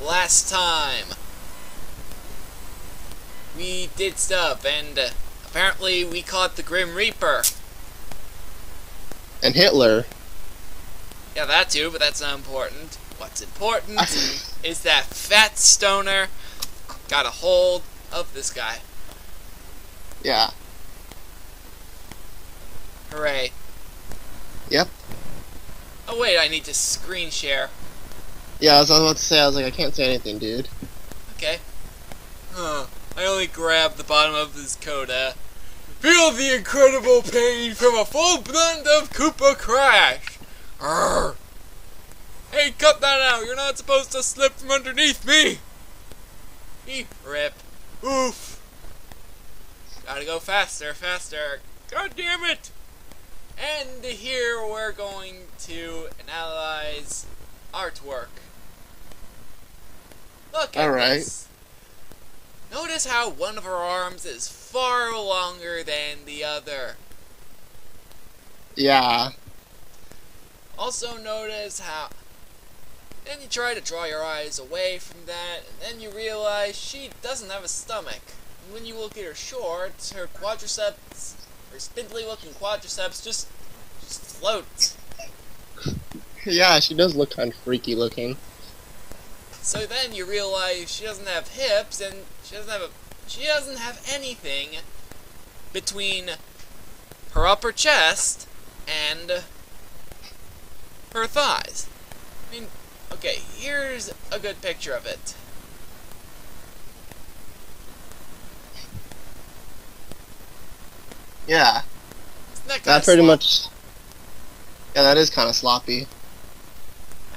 last time we did stuff, and apparently we caught the Grim Reaper. And Hitler. Yeah, that too, but that's not important. What's important is that fat stoner got a hold of this guy. Yeah. Hooray. Yep. Oh wait, I need to screen share. Yeah, I was about to say, I was like, I can't say anything, dude. Okay. I only grabbed the bottom of his coat. Feel the incredible pain from a full blend of Koopa Crash. Arrgh. Hey, cut that out! You're not supposed to slip from underneath me! Rip. Oof. Gotta go faster, faster. God damn it! And here we're going to analyze artwork. Look at this. Notice how one of her arms is far longer than the other. Yeah. Also notice how... Then you try to draw your eyes away from that, and then you realize she doesn't have a stomach. And when you look at her shorts, her quadriceps, her spindly-looking quadriceps just float. Yeah, she does look kind of freaky looking. So then you realize she doesn't have hips, and she doesn't have anything between her upper chest and her thighs. I mean, okay, here's a good picture of it. Yeah. That pretty much... Yeah, that is kind of sloppy.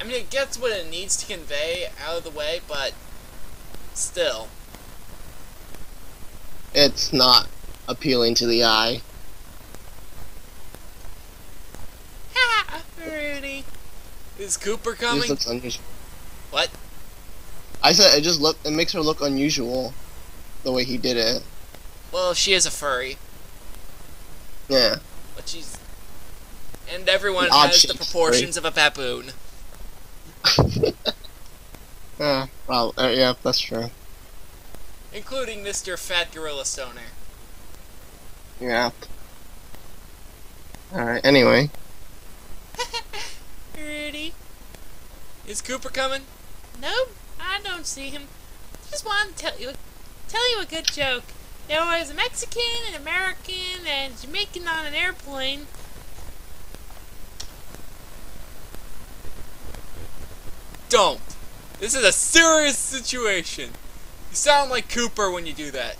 I mean, it gets what it needs to convey out of the way, but still. It's not appealing to the eye. Ha! Rudy. Is Cooper coming? It looks unusual. What? I said it makes her look unusual, the way he did it. Well, she is a furry. Yeah. But she's... And everyone has the proportions of a baboon. Well, yeah, that's true. Including Mr. Fat Gorilla Stoner. Yeah. Alright, anyway. Rudy. Is Cooper coming? Nope, I don't see him. Just wanted to tell you a good joke. There was a Mexican, an American, and a Jamaican on an airplane. Don't. This is a serious situation. You sound like Cooper when you do that.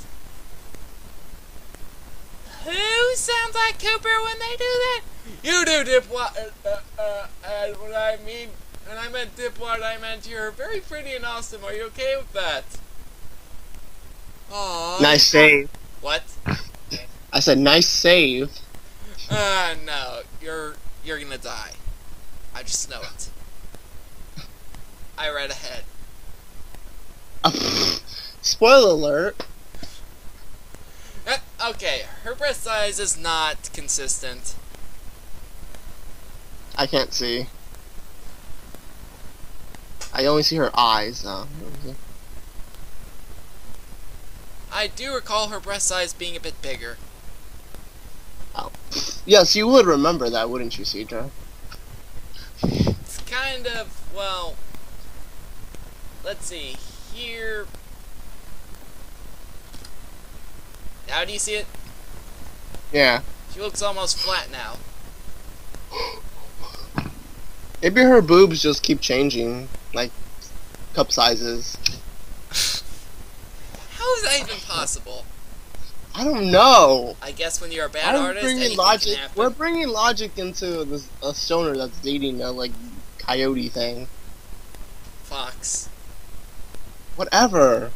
Who sounds like Cooper when they do that? You do, Dipwad. When I meant Dipwad, I meant you're very pretty and awesome. Are you okay with that? Aww. Nice save. What? I said nice save. No. You're gonna die. I just know it. I read ahead. Spoiler alert. Okay, her breast size is not consistent. I can't see. I only see her eyes, though. I do recall her breast size being a bit bigger. Oh. Yes, you would remember that, wouldn't you, Cedra? It's kind of, well... Let's see, here... Now do you see it? Yeah. She looks almost flat now. Maybe her boobs just keep changing, like, cup sizes. How is that even possible? I don't know. I guess when you're a bad artist, anything logic. can happen. We're bringing logic into this, a stoner that's dating a, like, coyote thing. Fox. Whatever.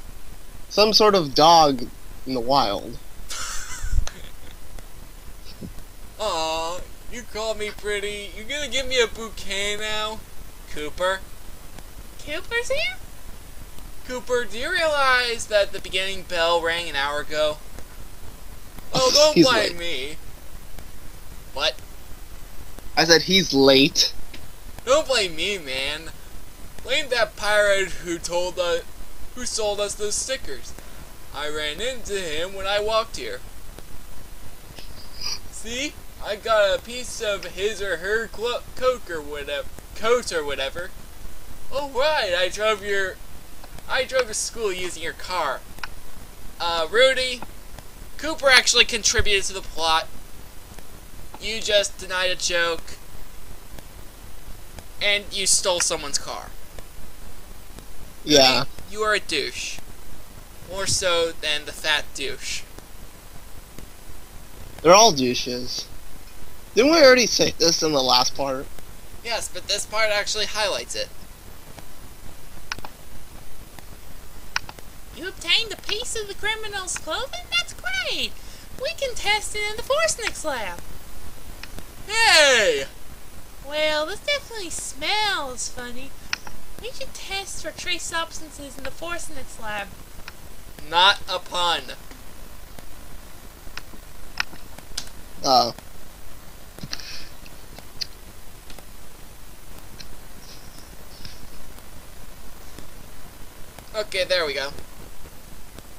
Some sort of dog in the wild. Aw, you call me pretty. You gonna give me a bouquet now? Cooper? Cooper's here? Cooper, do you realize that the beginning bell rang an hour ago? Oh, don't He's blame late. me. What? I said he's late. Don't blame me, man. Blame that pirate who sold us those stickers. I ran into him when I walked here. See? I got a piece of his or her coat or whatever. Oh right, I drove to school using your car. Rudy, Cooper actually contributed to the plot. You just denied a joke. And you stole someone's car. Yeah. Rudy, you are a douche. More so than the fat douche. They're all douches. Didn't we already say this in the last part? Yes, but this part actually highlights it. You obtained a piece of the criminal's clothing? That's great! We can test it in the Forsnick's lab. Hey! Well, this definitely smells funny. We should test for trace substances in the Forsnick's lab. Not a pun. Oh. Okay, there we go.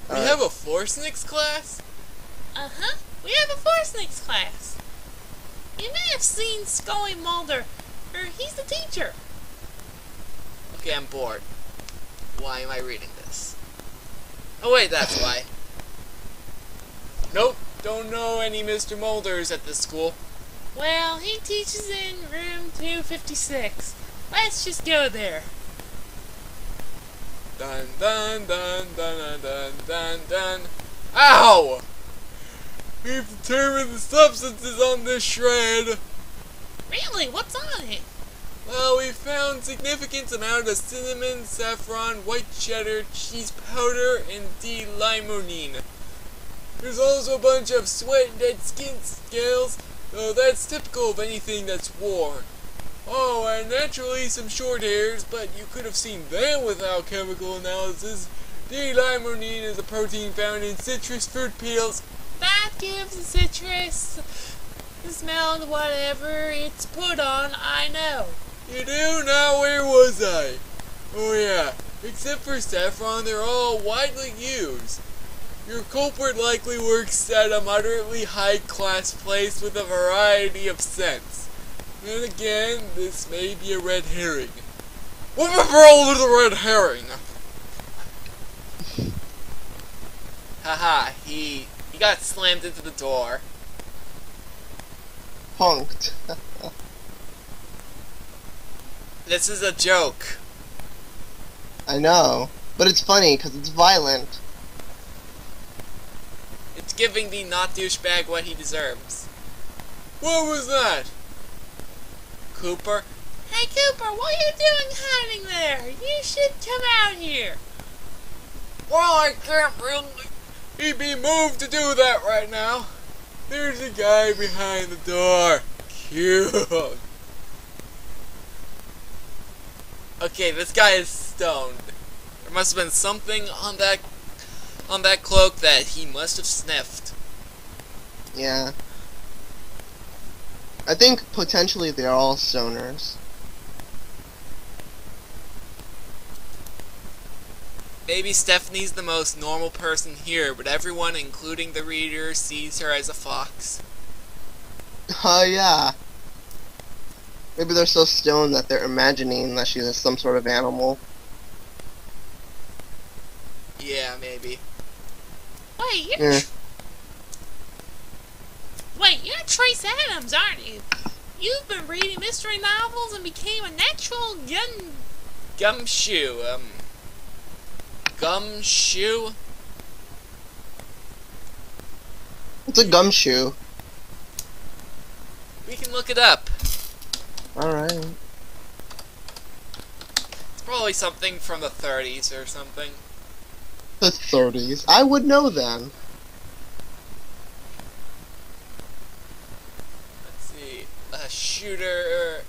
We Alright. have a Forsnick's class? Uh-huh. We have a Forsnick's class. You may have seen Scully Mulder. He's the teacher. Okay, I'm bored. Why am I reading this? Oh wait, that's why. Nope, don't know any Mr. Mulders at this school. Well, he teaches in room 256. Let's just go there. Dun dun dun dun dun dun dun dun. Ow! We've determined the substances on this shred. Really? What's on it? Well, we found significant amount of cinnamon, saffron, white cheddar, cheese powder, and D-limonene. There's also a bunch of sweat and dead skin scales, though that's typical of anything that's worn. Oh, and naturally some short hairs, but you could have seen them without chemical analysis. D-limonene is a protein found in citrus fruit peels. That gives the citrus the smell of whatever it's put on, I know. You do? Now where was I? Oh yeah, except for saffron, they're all widely used. Your culprit likely works at a moderately high-class place with a variety of scents. Then again, this may be a red herring. What the world is a red herring? Haha, he got slammed into the door. Punked. This is a joke. I know. But it's funny, because it's violent. It's giving the not douchebag what he deserves. What was that? Cooper? Hey Cooper, what are you doing hiding there? You should come out here. Well, I can't really. He'd be moved to do that right now. There's a guy behind the door. Cute. Okay, this guy is stoned. There must have been something on that cloak that he must have sniffed. Yeah. I think potentially they're all stoners. Maybe Stephanie's the most normal person here, but everyone, including the reader, sees her as a fox. Oh yeah. Maybe they're so stoned that they're imagining that she's some sort of animal. Yeah, maybe. Wait, Yeah. you're Trace Adams, aren't you? You've been reading mystery novels and became a natural Gumshoe, Gumshoe? It's a gumshoe. We can look it up. Alright. It's probably something from the 30s or something. The 30s. I would know then. Let's see. A shooter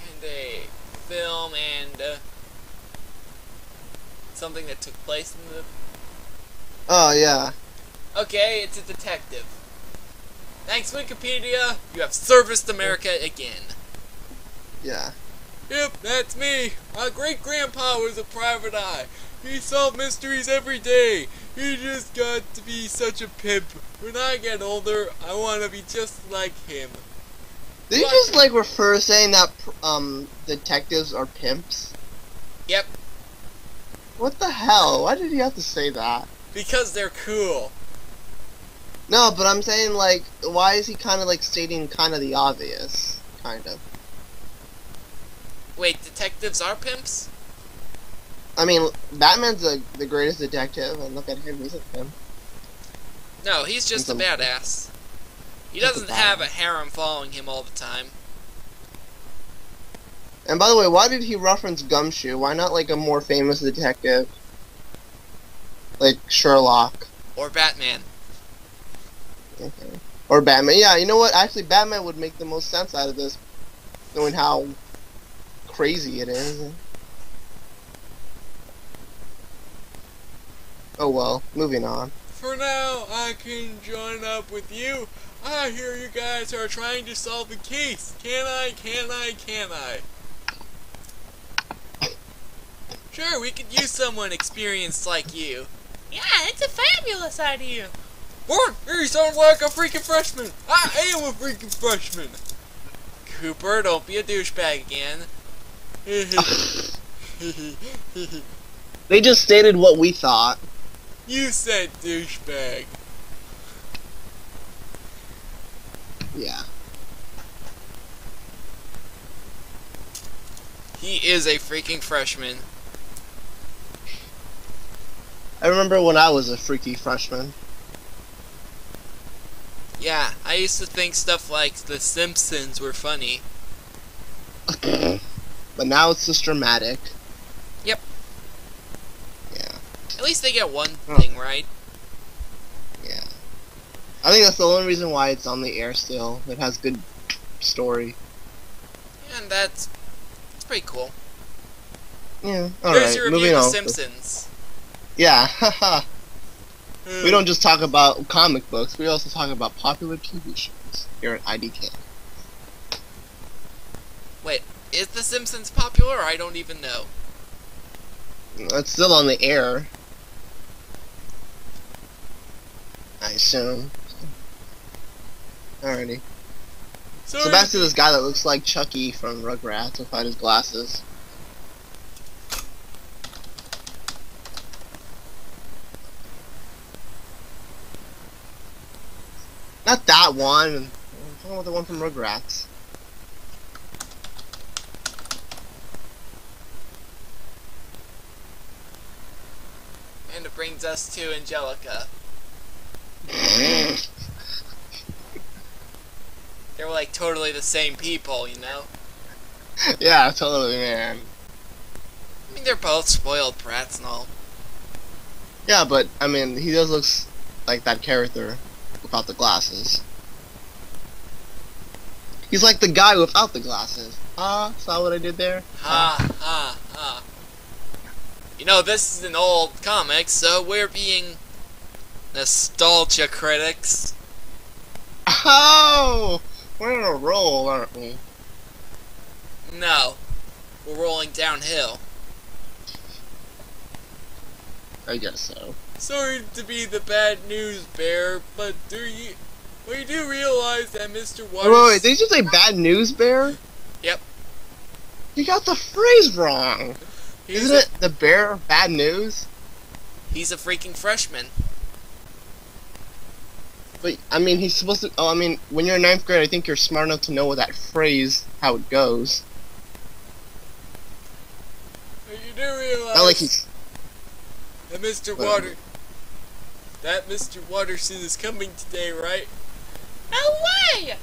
and a film and something that took place in the... Oh yeah. Okay, it's a detective. Thanks, Wikipedia. You have serviced America again. Yeah. Yep, that's me. My great-grandpa was a private eye. He solved mysteries every day. He just got to be such a pimp. When I get older, I want to be just like him. Did you just like refer saying that detectives are pimps? Yep, What the hell? Why did you have to say that? because they're cool. No, but I'm saying like, why is he kind of like stating kind of the obvious? Kind of. Wait, detectives are pimps? I mean, Batman's the greatest detective, and look at him, he's a pimp. No, he's just a badass. He doesn't have a harem following him all the time. And by the way, why did he reference Gumshoe? Why not like a more famous detective? Like Sherlock. Or Batman. Okay. Or Batman. Yeah, you know what? Actually, Batman would make the most sense out of this, knowing how crazy it is. Oh well, moving on. For now, I can join up with you. I hear you guys are trying to solve the case. Can I? Sure, we could use someone experienced like you. Yeah, it's a fabulous idea. What? He sounds like a freaking freshman. I am a freaking freshman. Cooper, don't be a douchebag again. They just stated what we thought. You said douchebag. Yeah. He is a freaking freshman. I remember when I was a freaky freshman. Yeah, I used to think stuff like The Simpsons were funny. But now it's just dramatic. Yep. Yeah. At least they get one thing right. Yeah. I think that's the only reason why it's on the air still. It has good story. And that's pretty cool. Yeah. There's Alright, your moving review of on. The Simpsons. Yeah, haha. We don't just talk about comic books, we also talk about popular TV shows here at IDK. Wait, is The Simpsons popular? I don't even know. It's still on the air. I assume. Alrighty. So back to this guy that looks like Chucky from Rugrats without his glasses. Not that one. I'm talking about the one from Rugrats. And it brings us to Angelica. They were like totally the same people, you know? Yeah, totally, man. I mean, they're both spoiled brats and all. Yeah, but, I mean, he does look like that character without the glasses. He's like the guy without the glasses. Saw what I did there? Ha. You know, this is an old comic, so we're being nostalgia critics. Oh! We're in a roll, aren't we? No, we're rolling downhill. I guess so. Sorry to be the bad news bearer, but we do realize that Mr. Watterson... Wait, did you say bad news bear? Yep. You got the phrase wrong. Isn't it the bearer of bad news? He's a freaking freshman. But, I mean, he's supposed to... Oh, I mean, when you're in 9th grade, I think you're smart enough to know that phrase, how it goes. But you do realize... Not like he's... that Mr. Watterson is coming today, right? No way!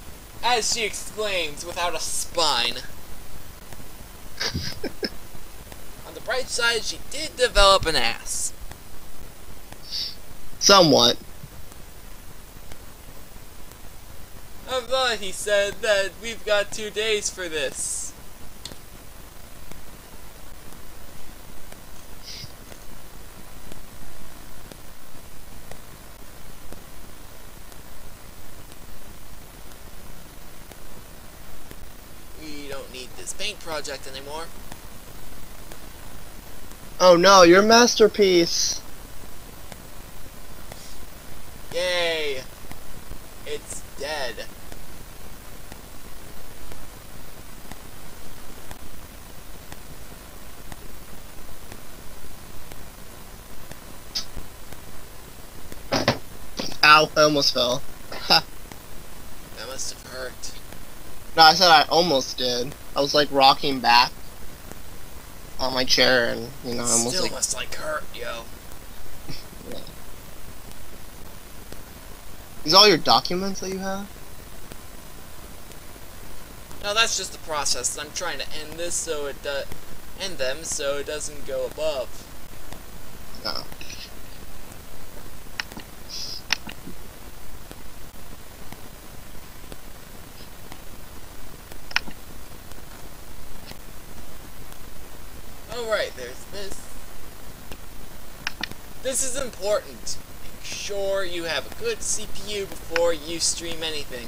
As she exclaims without a spine. On the bright side, she did develop an ass. Somewhat. I thought he said that we've got 2 days for this. We don't need this paint project anymore. Oh no, your masterpiece. Yay! It's dead. Ow, I almost fell. Ha. That must have hurt. No, I said I almost did. I was like rocking back on my chair and, you know, I almost Still like... must like hurt, yo. Yeah. These all your documents that you have? No, that's just the process. I'm trying to end this so it end them so it doesn't go above. No. Alright, there's this. This is important. Make sure you have a good CPU before you stream anything.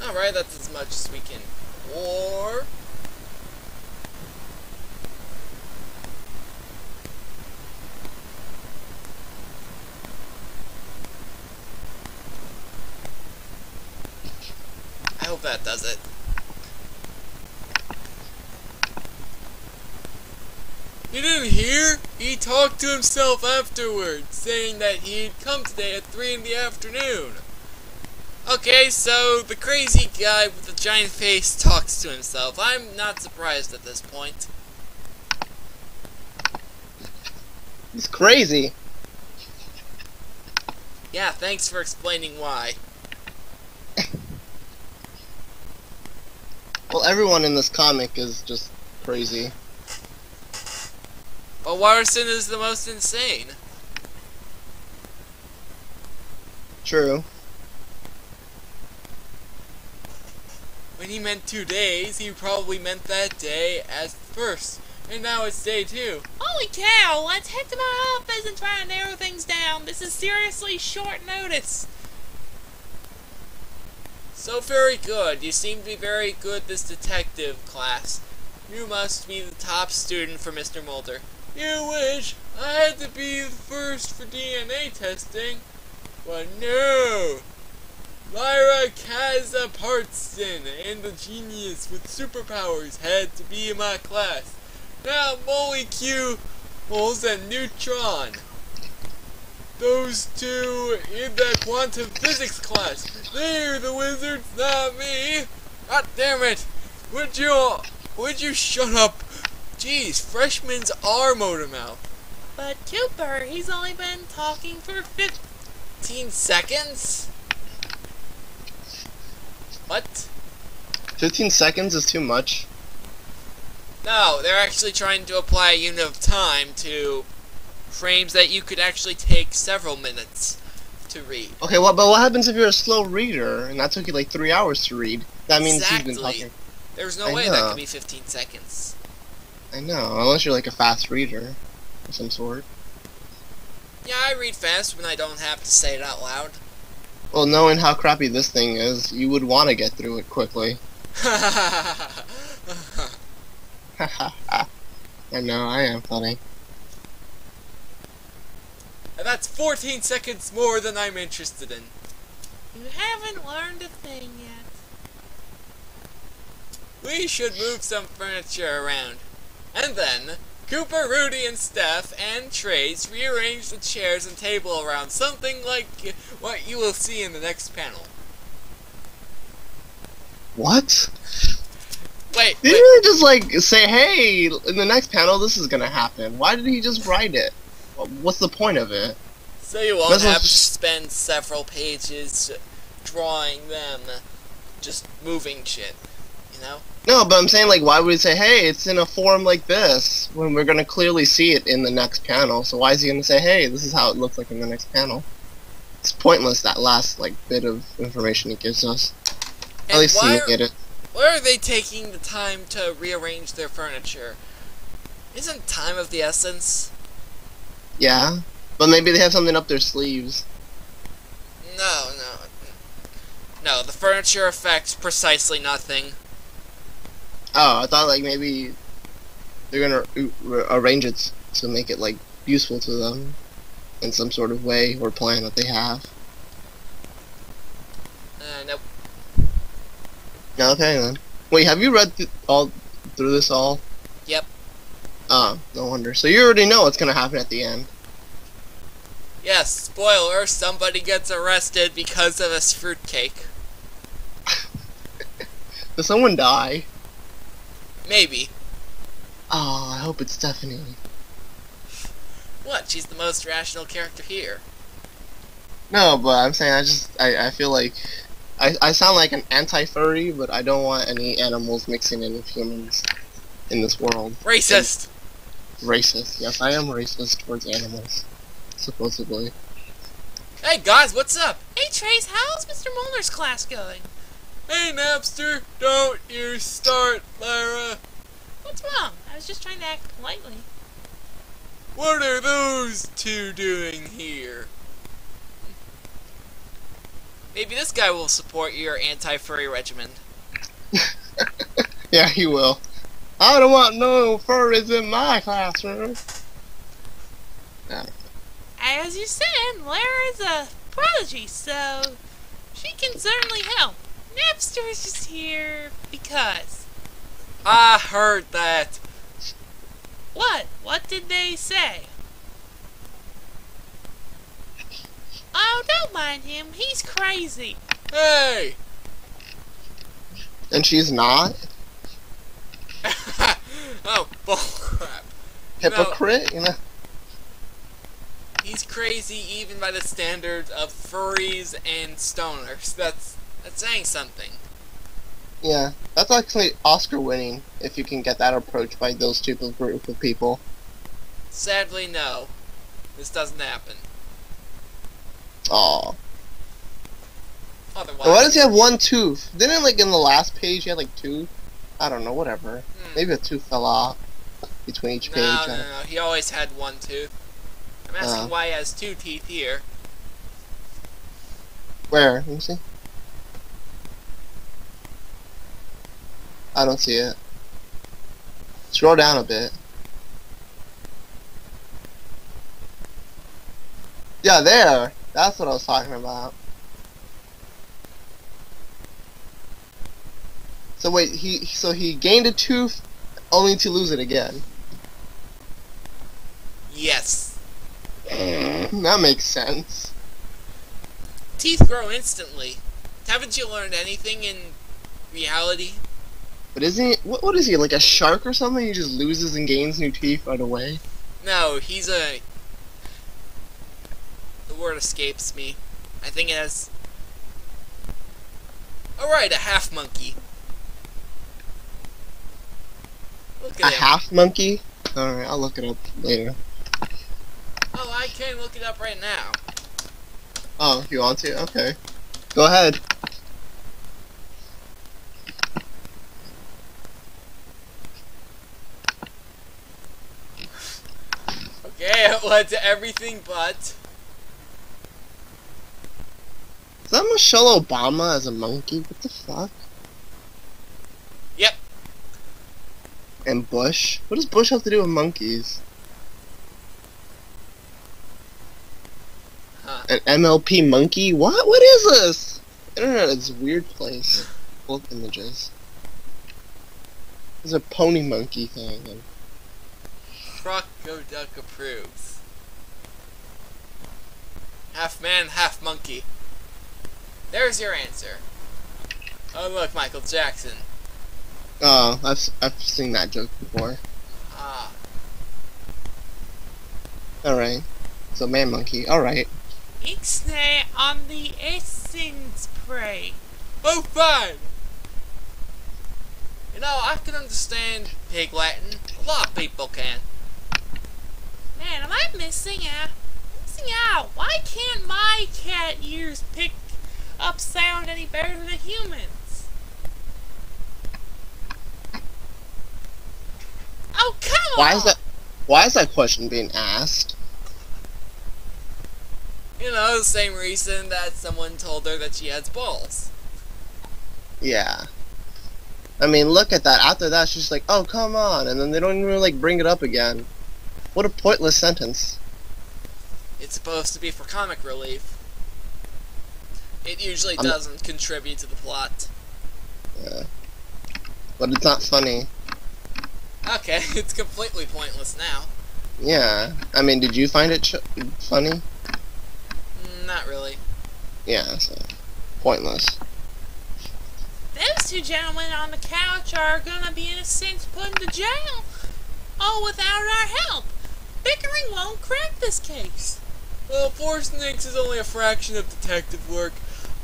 Alright, that's as much as we can. Or... I hope that does it. You didn't hear? He talked to himself afterwards, saying that he'd come today at 3 in the afternoon. Okay, so the crazy guy with the giant face talks to himself. I'm not surprised at this point. He's crazy. Yeah, thanks for explaining why. Well, everyone in this comic is just crazy. But Watterson is the most insane. True. When he meant 2 days, he probably meant that day as first. And now it's day 2. Holy cow, let's head to my office and try and narrow things down. This is seriously short notice. So very good. You seem to be very good this detective class. You must be the top student for Mr. Mulder. You wish I had to be the first for DNA testing. But no! Lyra Kazapartson and the genius with superpowers had to be in my class. Now molecules and neutron. Those two in that quantum physics class. They're the wizards, not me. God damn it! Would you shut up? Jeez, freshmen are motor mouth. But Cooper, he's only been talking for 15 seconds? What? 15 seconds is too much. No, they're actually trying to apply a unit of time to frames that you could actually take several minutes to read. Okay, well, but what happens if you're a slow reader and that took you like 3 hours to read? That means Exactly. you've been talking. There's no I way that know. could be 15 seconds. I know, unless you're like a fast reader of some sort. Yeah, I read fast when I don't have to say it out loud. Well, knowing how crappy this thing is, you would want to get through it quickly. I know, I am funny. And that's 14 seconds more than I'm interested in. You haven't learned a thing yet. We should move some furniture around. And then, Cooper, Rudy, and Steph, and Trace rearrange the chairs and table around something like what you will see in the next panel. What? Wait, Didn't he just like say, hey, in the next panel this is gonna happen? Why did he just write it? What's the point of it? so you won't Might as well have to just- spend several pages drawing them, just moving shit, you know? No, but I'm saying, like, why would he say, hey, it's in a form like this, when we're gonna clearly see it in the next panel? So why is he gonna say, hey, this is how it looks like in the next panel? It's pointless, that last, like, bit of information he gives us. At And least why seeing it. Why are they taking the time to rearrange their furniture? Isn't time of the essence? Yeah, but maybe they have something up their sleeves. No, no. No, the furniture affects precisely nothing. Oh, I thought like maybe they're gonna arrange it to make it like useful to them in some sort of way or plan that they have. Nope. Okay then. Wait, have you read all through this all? Yep. Oh, no wonder. So you already know what's gonna happen at the end. Yes, spoiler, somebody gets arrested because of this fruitcake. Does someone die? Maybe. Oh, I hope it's Stephanie. What? She's the most rational character here. No, but I'm saying I feel like I sound like an anti-furry, but I don't want any animals mixing in with humans in this world. Racist! Racist. Yes, I am racist towards animals. Supposedly. Hey guys, what's up? Hey Trace, how's Mr. Mulder's class going? Hey Napster, don't you start, Lara. What's wrong? I was just trying to act politely. What are those two doing here? Maybe this guy will support your anti-furry regimen. Yeah, he will. I don't want no furries in my classroom. Yeah. As you said, Lara's a prodigy, so she can certainly help. Napster is just here because. I heard that. What? What did they say? Oh, don't mind him. He's crazy. Hey! And she's not? Oh, bullcrap. Hypocrite, you know? He's crazy even by the standards of furries and stoners. That's saying something. Yeah, that's actually Oscar winning if you can get that approach by those group of people. Sadly, no. This doesn't happen. Aw. Otherwise, Why does he have one tooth? Didn't like in the last page he had like two? I don't know, whatever. Maybe a tooth fell off between each page. No. He always had one tooth. I'm asking why he has two teeth here. Where? Let me see. I don't see it. Scroll down a bit. Yeah, there. That's what I was talking about. So wait, he gained a tooth only to lose it again. Yes. That makes sense. Teeth grow instantly. Haven't you learned anything in reality? But isn't he, what is he, like a shark or something? He just loses and gains new teeth right away? No, he's a... The word escapes me. I think it has... Alright, a half monkey. Look A at him. half monkey? Alright, I'll look it up later. Oh, I can look it up right now. Oh, you want to? Okay. Go ahead. Okay, it led to everything but... Is that Michelle Obama as a monkey? What the fuck? Yep. And Bush? What does Bush have to do with monkeys? Huh. An MLP monkey? What? What is this? Internet is a weird place. Full of images. There's a pony monkey thing. And Croco Duck approves. Half man, half monkey. There's your answer. Oh look, Michael Jackson. oh, I've seen that joke before. Ah. Alright. So man monkey. Alright. Ixnay on the essence prey. Oh, fine! You know, I can understand Pig Latin. A lot of people can. Man, am I missing out? Why can't my cat ears pick up sound any better than a human's? Oh, come on! Why is that question being asked? You know, the same reason that someone told her that she has balls. Yeah. I mean, look at that. After that, she's like, oh, come on. And then they don't even, like, bring it up again. What a pointless sentence. It's supposed to be for comic relief. It usually doesn't contribute to the plot. Yeah. But it's not funny. Okay, it's completely pointless now. Yeah. I mean, did you find it funny? Not really. Yeah, so pointless. Those two gentlemen on the couch are gonna be, in a sense, put into jail. All without our help. Bickering won't crack this case. Well, 4 snakes is only a fraction of detective work.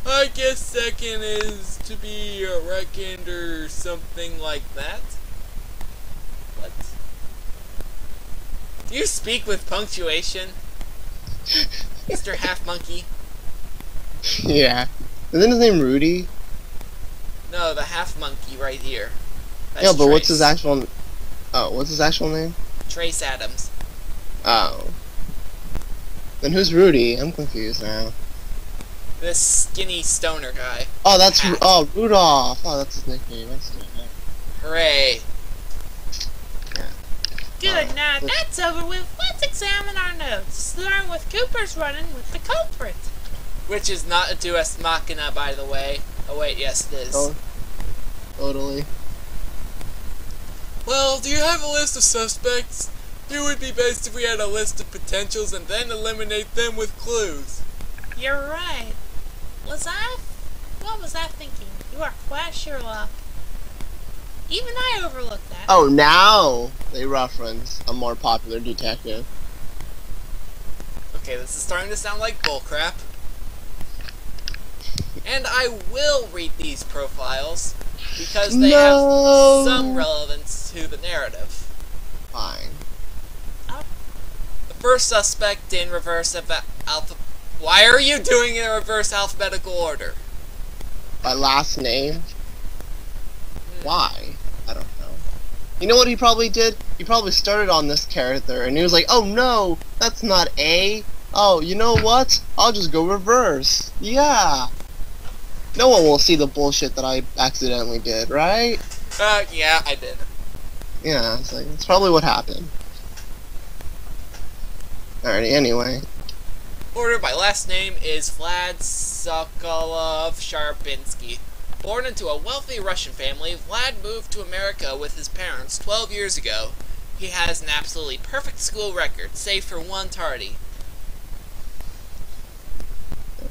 I guess second is to be reckoned or something like that. What? Do you speak with punctuation, Mr. Half Monkey? Yeah. Isn't his name Rudy? No, the Half Monkey right here. That's Yeah, but Trace. what's his actual... Oh, what's his actual name? Trace Adams. Oh. Then who's Rudy? I'm confused now. This skinny stoner guy. Oh, that's... Hat. Oh, Rudolph. Oh, that's his nickname. That's his nickname. Hooray. Good, now that's over with. Let's examine our notes. Starting with Cooper's running with the culprit. Which is not a Deus Machina, by the way. Oh wait, yes it is. Oh, totally. Well, do you have a list of suspects? It would be best if we had a list of potentials and then eliminate them with clues. You're right. What was I thinking? You are quite Sherlock. Even I overlooked that. Oh, now they reference a more popular detective. Okay, this is starting to sound like bullcrap. And I will read these profiles because they have some relevance to the narrative. Fine. The first suspect in reverse alpha. Why are you doing it in reverse alphabetical order? By last name? Why? I don't know. You know what he probably did? He probably started on this character and he was like, oh no, that's not A. Oh, you know what? I'll just go reverse. Yeah. No one will see the bullshit that I accidentally did, right? Yeah, I did. Yeah, it's like, that's probably what happened. Alrighty, anyway. Order by last name is Vlad Sokolov Sharpinsky. Born into a wealthy Russian family, Vlad moved to America with his parents 12 years ago. He has an absolutely perfect school record, save for one tardy.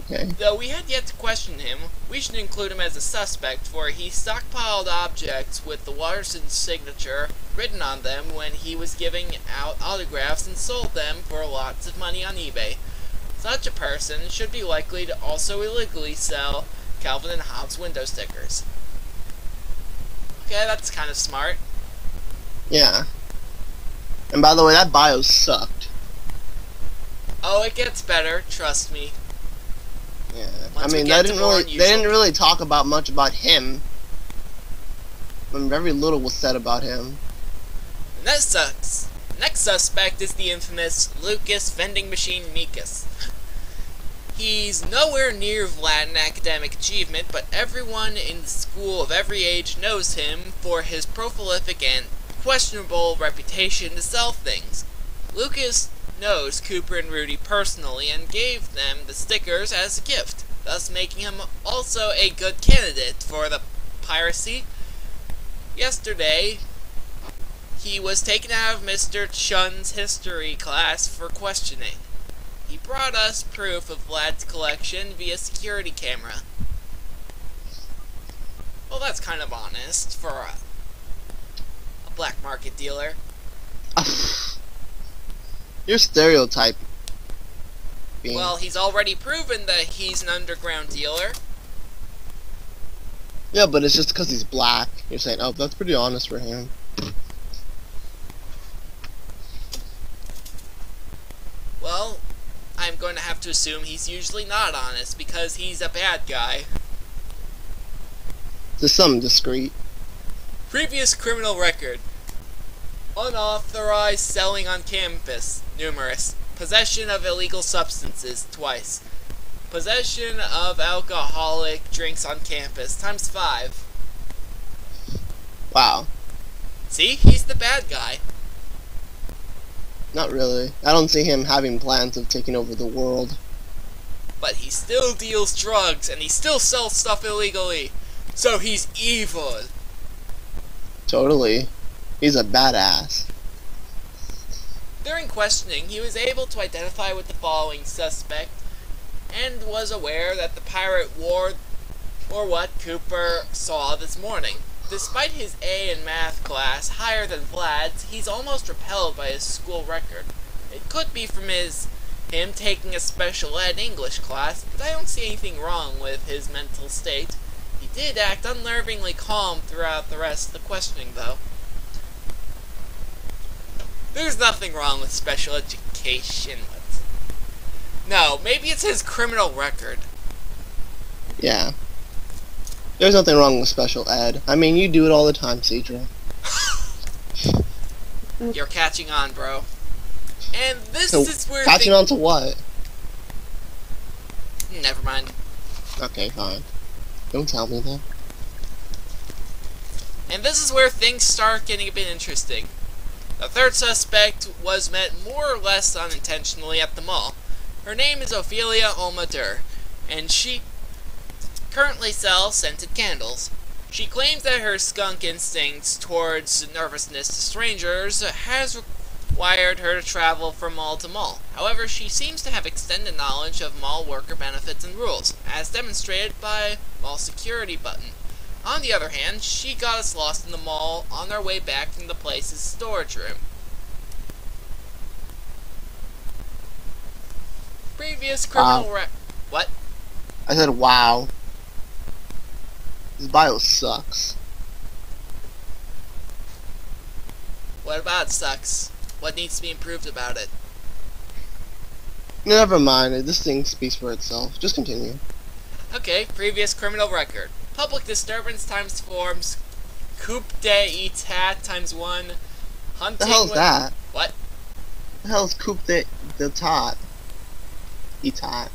Okay. Though we had yet to question him, we should include him as a suspect, for he stockpiled objects with the Watterson signature written on them when he was giving out autographs and sold them for lots of money on eBay. Such a person should be likely to also illegally sell Calvin and Hobbes window stickers. Okay, that's kind of smart. Yeah. And by the way, that bio sucked. Oh, it gets better, trust me. Yeah. Once I we mean, get they to more didn't unusual- really talk about much about him. I mean, very little was said about him. And that sucks. Next suspect is the infamous Lucas Vending Machine Mikas. He's nowhere near Vlad in academic achievement, but everyone in the school of every age knows him for his prolific and questionable reputation to sell things. Lucas knows Cooper and Rudy personally and gave them the stickers as a gift, thus making him also a good candidate for the piracy. Yesterday, he was taken out of Mr. Chun's history class for questioning. He brought us proof of Vlad's collection via security camera. Well, that's kind of honest for a black market dealer. You're stereotyping. Well, he's already proven that he's an underground dealer. Yeah, but it's just because he's black. You're saying, oh, that's pretty honest for him. Well, I'm going to have to assume he's usually not honest because he's a bad guy. To some discreet. Previous criminal record. Unauthorized selling on campus. Numerous. Possession of illegal substances, twice. Possession of alcoholic drinks on campus, times 5. Wow. See? He's the bad guy. Not really. I don't see him having plans of taking over the world. But he still deals drugs, and he still sells stuff illegally. So he's evil. Totally. He's a badass. During questioning, he was able to identify with the following suspect, and was aware that the pirate wore what Cooper saw this morning. Despite his A in math class higher than Vlad's, he's almost repelled by his school record. It could be from him taking a special ed English class, but I don't see anything wrong with his mental state. He did act unnervingly calm throughout the rest of the questioning, though. There's nothing wrong with special education. No, maybe it's his criminal record. Yeah. There's nothing wrong with special ed. I mean, you do it all the time, Cedra. You're catching on, bro. And this So, is where catching on to what? Never mind. Okay, fine. Don't tell me that. And this is where things start getting a bit interesting. The third suspect was met more or less unintentionally at the mall. Her name is Ophelia Omadur, and she currently sells scented candles. She claims that her skunk instincts towards nervousness to strangers has required her to travel from mall to mall. However, she seems to have extended knowledge of mall worker benefits and rules, as demonstrated by mall security button. On the other hand, she got us lost in the mall on our way back from the place's storage room. Previous criminal What? I said, wow. This bio sucks. What about it sucks? What needs to be improved about it? Never mind, this thing speaks for itself. Just continue. Okay, previous criminal record. Public disturbance times forms. Coup d'etat times 1. Hunting The hell's with... that? What? The hell's coup d'etat? Etat.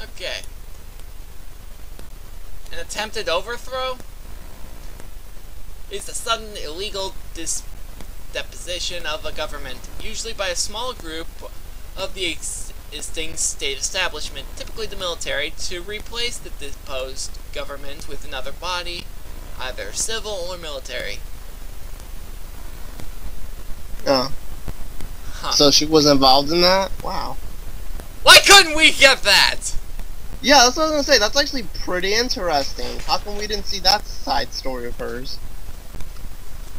Okay. An attempted overthrow is the sudden illegal deposition of a government, usually by a small group of the existing state establishment, typically the military, to replace the deposed government with another body, either civil or military. Oh. Huh. So she was involved in that? Wow. Why couldn't we get that? Yeah, that's what I was gonna say. That's actually pretty interesting. How come we didn't see that side story of hers?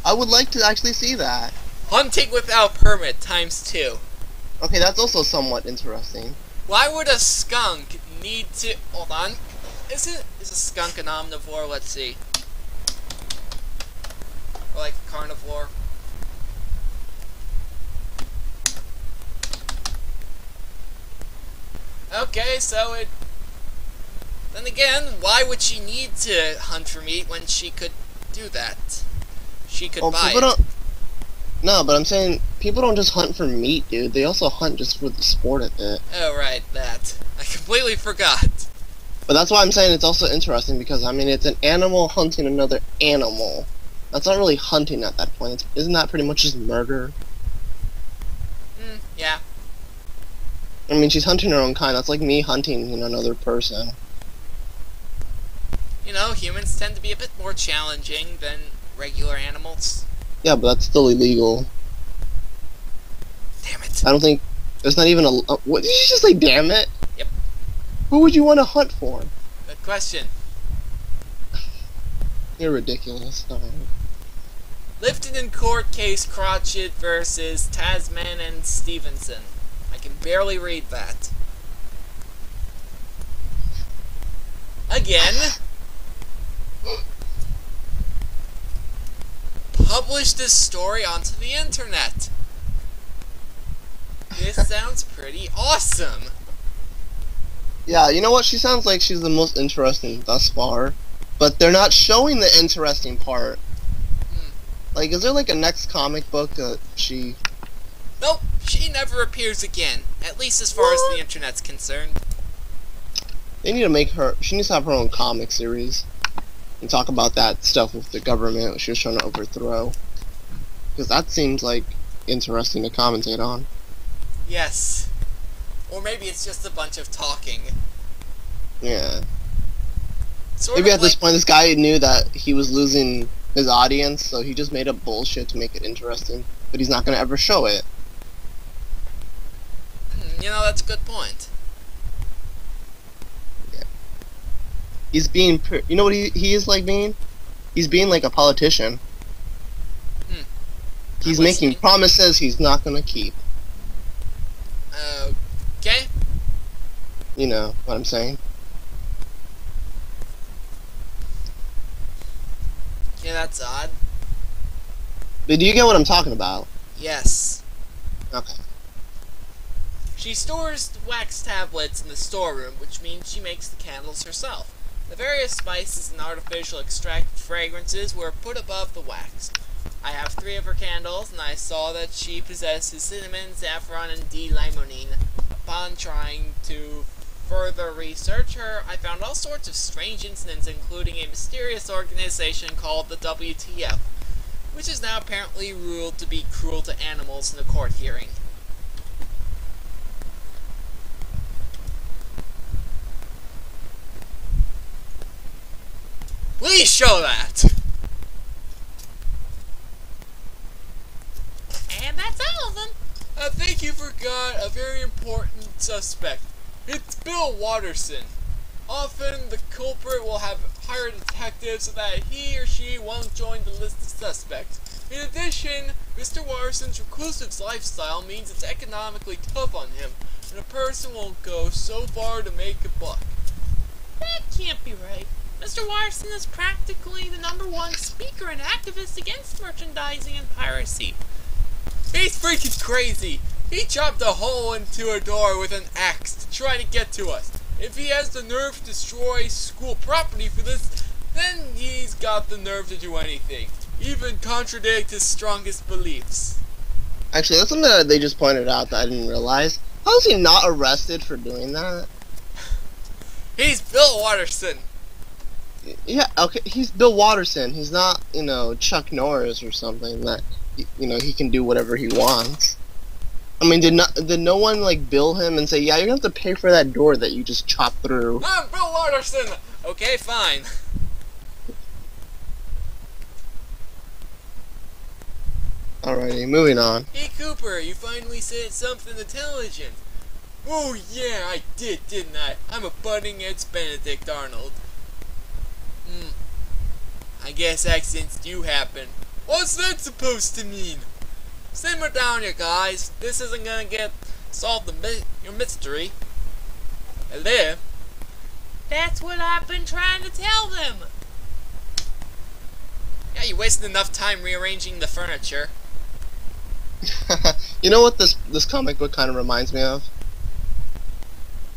I would like to actually see that. Hunting without permit times 2. Okay, that's also somewhat interesting. Why would a skunk need to... Hold on. Is a skunk an omnivore? Let's see. Or like a carnivore? Okay, so it... Then again, why would she need to hunt for meat when she could do that? She could buy people it. don't... No, but I'm saying, people don't just hunt for meat, dude. They also hunt just for the sport of it. Oh, right, that. I completely forgot. But that's why I'm saying it's also interesting, because, I mean, it's an animal hunting another animal. That's not really hunting at that point. Isn't that pretty much just murder? Yeah. I mean, she's hunting her own kind. That's like me hunting, another person. You know, humans tend to be a bit more challenging than regular animals. Yeah, but that's still illegal. Damn it. I don't think... There's not even a... what did you just say, damn it? Yep. Who would you want to hunt for? Good question. You're ridiculous. Alright. Lifted in court case Crotchet versus Tasman and Stevenson. I can barely read that. Again. Publish this story onto the internet. This sounds pretty awesome. Yeah, you know what? She sounds like she's the most interesting thus far, but they're not showing the interesting part. Like, is there like a next comic book that she... Nope, she never appears again. At least as far as the internet's concerned. They need to make her... She needs to have her own comic series. And talk about that stuff with the government she was trying to overthrow. Because that seems like interesting to commentate on. Yes. Or maybe it's just a bunch of talking. Yeah. Sort Maybe of at this like- point this guy knew that he was losing his audience, so he just made up bullshit to make it interesting. But he's not going to ever show it. You know, that's a good point. He's being... You know what he is like being? He's being like a politician. He's I'm making listening. promises he's not going to keep. Okay. You know what I'm saying? Yeah, that's odd. But do you get what I'm talking about? Yes. Okay. She stores the wax tablets in the storeroom, which means she makes the candles herself. The various spices and artificial extracted fragrances were put above the wax. I have 3 of her candles, and I saw that she possesses cinnamon, saffron, and D-limonene. Upon trying to further research her, I found all sorts of strange incidents, including a mysterious organization called the WTF, which is now apparently ruled to be cruel to animals in a court hearing. Please show that! And that's all of them. I think you forgot a very important suspect. It's Bill Watterson. Often, the culprit will have hired detectives so that he or she won't join the list of suspects. In addition, Mr. Watterson's reclusive lifestyle means it's economically tough on him, and a person will go so far to make a buck. That can't be right. Mr. Watterson is practically the #1 speaker and activist against merchandising and piracy. He's freaking crazy! He chopped a hole into a door with an axe to try to get to us. If he has the nerve to destroy school property for this, then he's got the nerve to do anything. Even contradict his strongest beliefs. Actually, that's something that they just pointed out that I didn't realize. How is he not arrested for doing that? He's Bill Watterson. Yeah, okay, he's Bill Watterson. He's not, you know, Chuck Norris or something that, you know, he can do whatever he wants. I mean, did no one, like, bill him and say, yeah, you're gonna have to pay for that door that you just chopped through? I'm Bill Watterson! Okay, fine. Alrighty, moving on. Hey Cooper, you finally said something intelligent. Oh yeah, I did, didn't I? I'm a budding Ed's Benedict Arnold. I guess accidents do happen. What's that supposed to mean? Simmer down, you guys. This isn't gonna get solved your mystery. Hello? That's what I've been trying to tell them. Yeah, you wasted enough time rearranging the furniture. You know what this comic book kind of reminds me of?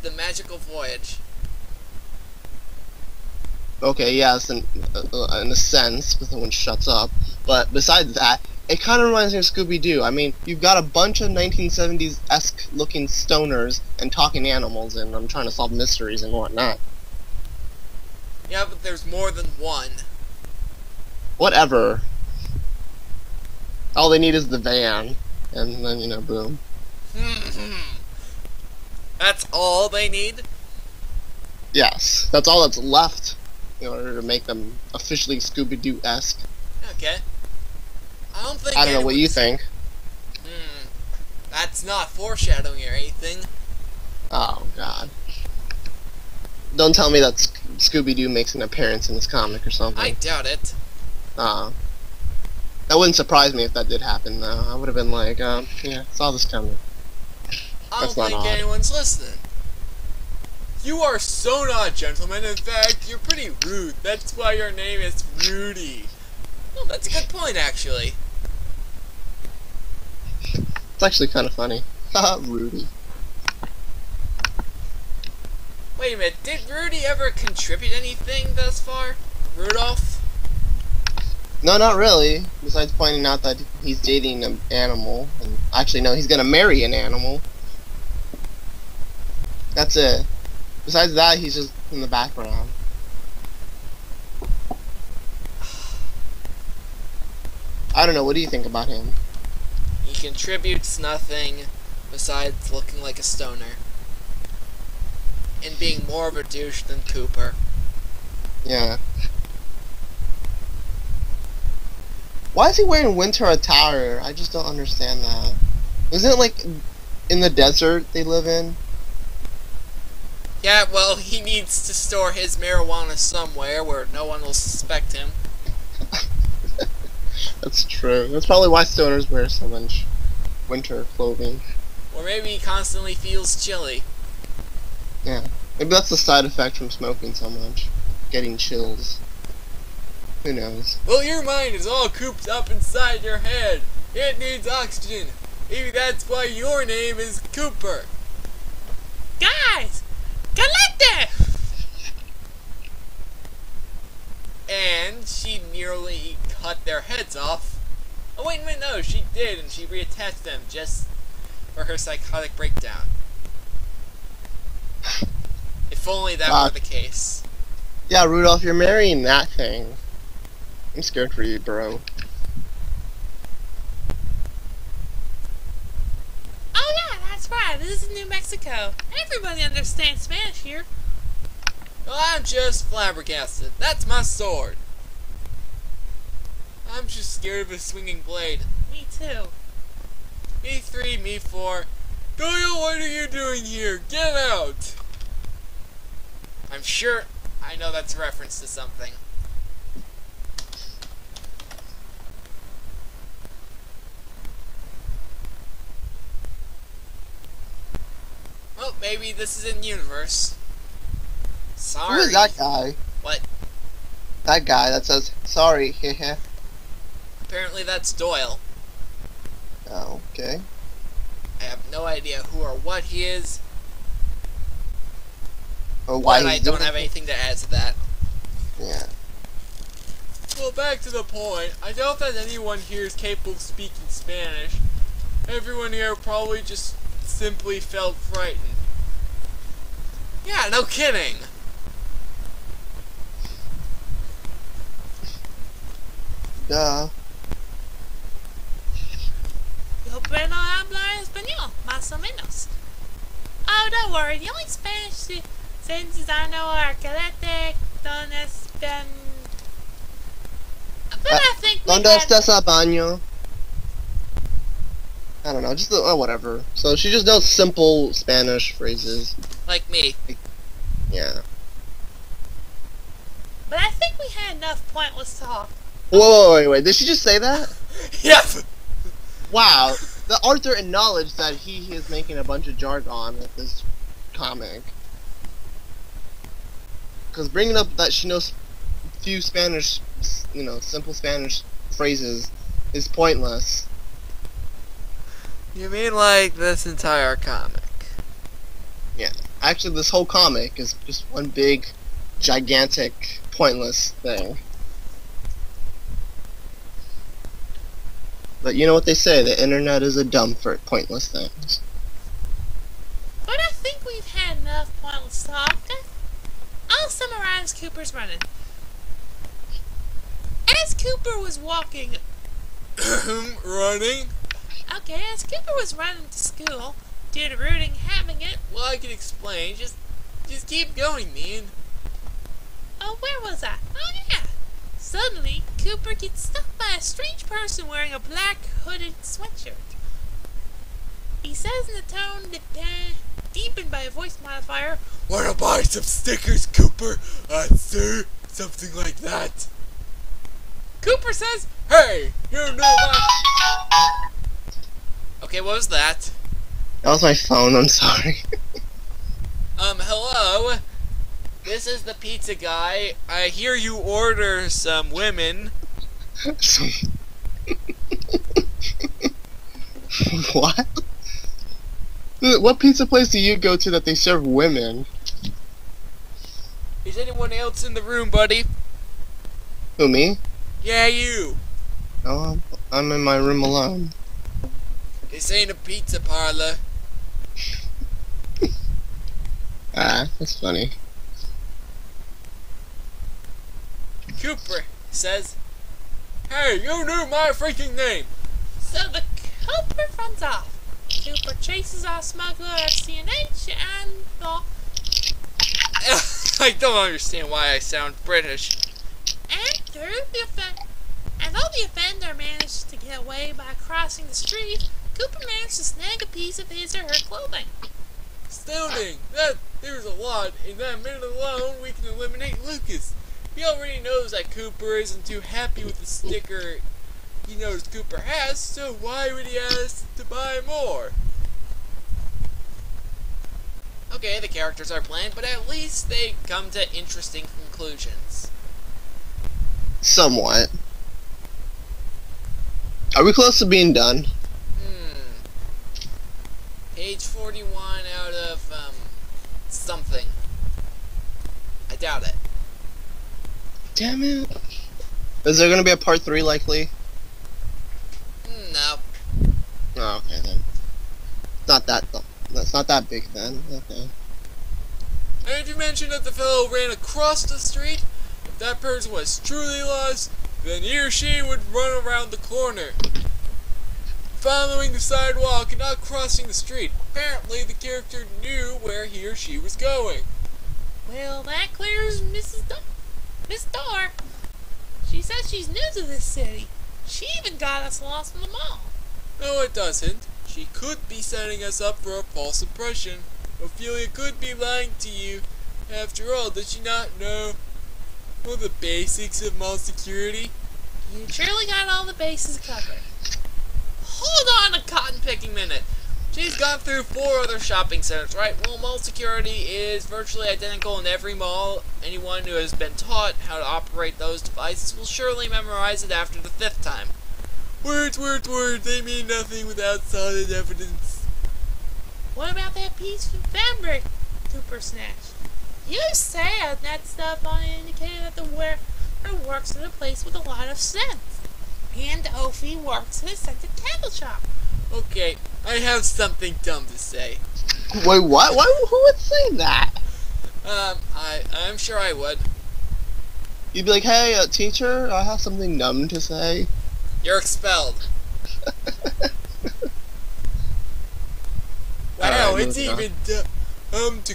The Magical Voyage. Okay, yes, in a sense, but someone shuts up. But besides that, it kind of reminds me of Scooby-Doo. I mean, you've got a bunch of 1970s-esque looking stoners and talking animals, and I'm trying to solve mysteries and whatnot. Yeah, but there's more than one. Whatever. All they need is the van, and then, you know, boom. That's all they need? Yes, that's all that's left in order to make them officially Scooby-Doo-esque. Okay. I don't think I don't know what you anyone's- think. That's not foreshadowing or anything. Oh, God. Don't tell me that Scooby-Doo makes an appearance in this comic or something. I doubt it. That wouldn't surprise me if that did happen, though. I would have been like, yeah, saw this coming. I That's don't not think odd. anyone's listening. You are so not, gentlemen. In fact, you're pretty rude. That's why your name is Rudy. Well, that's a good point, actually. It's actually kind of funny. Haha, Rudy. Wait a minute, did Rudy ever contribute anything thus far? Rudolph? No, not really. Besides pointing out that he's dating an animal. And actually, no, he's gonna marry an animal. That's it. Besides that, he's just in the background. I don't know, what do you think about him? He contributes nothing besides looking like a stoner. And being more of a douche than Cooper. Yeah. Why is he wearing winter attire? I just don't understand that. Isn't it like in the desert they live in? Yeah, well, he needs to store his marijuana somewhere where no one will suspect him. That's true. That's probably why stoners wear so much winter clothing. Or maybe he constantly feels chilly. Yeah. Maybe that's the side effect from smoking so much. Getting chills. Who knows? Well, your mind is all cooped up inside your head. It needs oxygen. Maybe that's why your name is Cooper. Guys! Galette! And she nearly cut their heads off. Oh wait a minute, no, she did, and she reattached them just for her psychotic breakdown. If only that were the case. Yeah, Rudolph, you're marrying that thing. I'm scared for you, bro. Oh yeah, that's right. This is New Mexico. Everybody understands Spanish here. Well, I'm just flabbergasted. That's my sword. I'm just scared of a swinging blade. Me too. Me 3, me 4. Doyle, what are you doing here? Get out! I'm sure I know that's a reference to something. Well, maybe this is in universe. Sorry. Who is that guy? What? That guy that says, sorry, hehe. Apparently that's Doyle. Oh, okay. I have no idea who or what he is, Or why but I he's don't doing have it. anything to add to that. Yeah. Well, back to the point. I doubt that anyone here is capable of speaking Spanish. Everyone here probably just simply felt frightened. Yeah, no kidding. Duh. Yo pero habla español, más o menos. Oh, don't worry. The only Spanish sentences I know are calete, donde están. But I think we ¿Dónde had... estás a baño? I don't know, just whatever. So she just knows simple Spanish phrases. Like me. Yeah. But I think we had enough pointless talk. Whoa, wait. Did she just say that? Yes! Wow. The author acknowledged that he is making a bunch of jargon with this comic. Because bringing up that she knows few Spanish, simple Spanish phrases is pointless. You mean like this entire comic? Yeah. Actually, this whole comic is just one big, gigantic, pointless thing. But you know what they say, the internet is a dump for pointless things. But I think we've had enough pointless talk. I'll summarize Cooper's running. As Cooper was walking... Running? Okay, as Cooper was running to school, due to Rooting having it... Well, I can explain. Just keep going, man. Oh, where was I? Oh, yeah. Suddenly, Cooper gets stopped by a strange person wearing a black hooded sweatshirt. He says in a tone that, deepened by a voice modifier, "Wanna buy some stickers, Cooper? I'd say something like that." Cooper says, "Hey, you know what?" Okay, what was that? That was my phone, I'm sorry. Hello? This is the pizza guy. I hear you order some women. What? What pizza place do you go to that they serve women? Is anyone else in the room, buddy? Who, me? Yeah, you. No, I'm in my room alone. This ain't a pizza parlor. Ah, that's funny. Cooper says, "Hey, you knew my freaking name." So the culprit runs off. Cooper chases our smuggler at CNH and the... I don't understand why I sound British. And though the offender managed to get away by crossing the street, Cooper managed to snag a piece of his or her clothing. Astounding! There's a lot. In that minute alone, we can eliminate Lucas. He already knows that Cooper isn't too happy with the sticker he knows Cooper has, so why would he ask to buy more? Okay, the characters are bland, but at least they come to interesting conclusions. Somewhat. Are we close to being done? Page 41 out of, something. I doubt it. Damn it. Is there gonna be a part 3 likely? No. Oh, okay then. Not that though. That's not that big then. Okay. And if you mention that the fellow ran across the street, if that person was truly lost, then he or she would run around the corner, following the sidewalk and not crossing the street. Apparently, the character knew where he or she was going. Well, that clears Miss Dorr. She says she's new to this city. She even got us lost in the mall. No, it doesn't. She could be setting us up for a false impression. Ophelia could be lying to you. After all, does she not know the basics of mall security? You truly got all the bases covered. Hold on a cotton-picking minute. She's gone through 4 other shopping centers, right? Well, mall security is virtually identical in every mall. Anyone who has been taught how to operate those devices will surely memorize it after the 5th time. Words, words, words, they mean nothing without solid evidence. What about that piece of fabric Cooper snatched? You said that stuff on it indicated that the wearer works at a place with a lot of scents. And Ophi works at a scented candle shop. Okay, I have something dumb to say. Wait, what? Who would say that? I'm sure I would. You'd be like, hey, teacher, I have something dumb to say. You're expelled. Wow, Alright, it's even to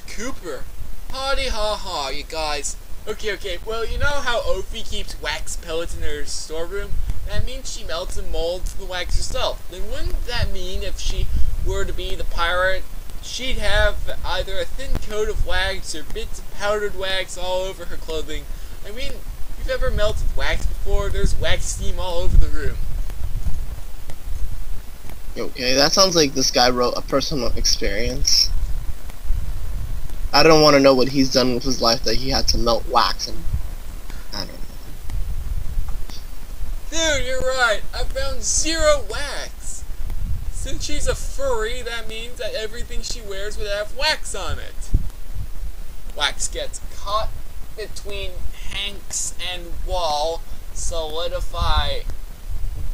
Cooper. Hardy ha ha, you guys. Okay, well, you know how Ophi keeps wax pellets in her storeroom? That means she melts and molds the wax herself. Then wouldn't that mean if she were to be the pirate, she'd have either a thin coat of wax or bits of powdered wax all over her clothing? I mean, if you've ever melted wax before, there's wax steam all over the room. Okay, that sounds like this guy wrote a personal experience. I don't want to know what he's done with his life that he had to melt wax and... I don't know. Dude, you're right. I found 0 wax. Since she's a furry, that means that everything she wears would have wax on it. Wax gets caught between hanks and wall, solidify,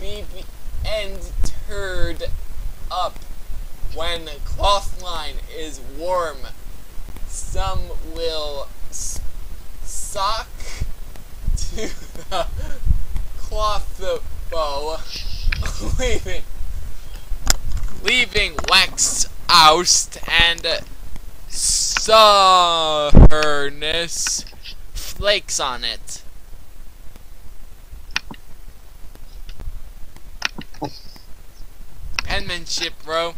and turd up when cloth line is warm. Some will sock to the cloth bow, leaving wax oust and sourness flakes on it. Penmanship, bro.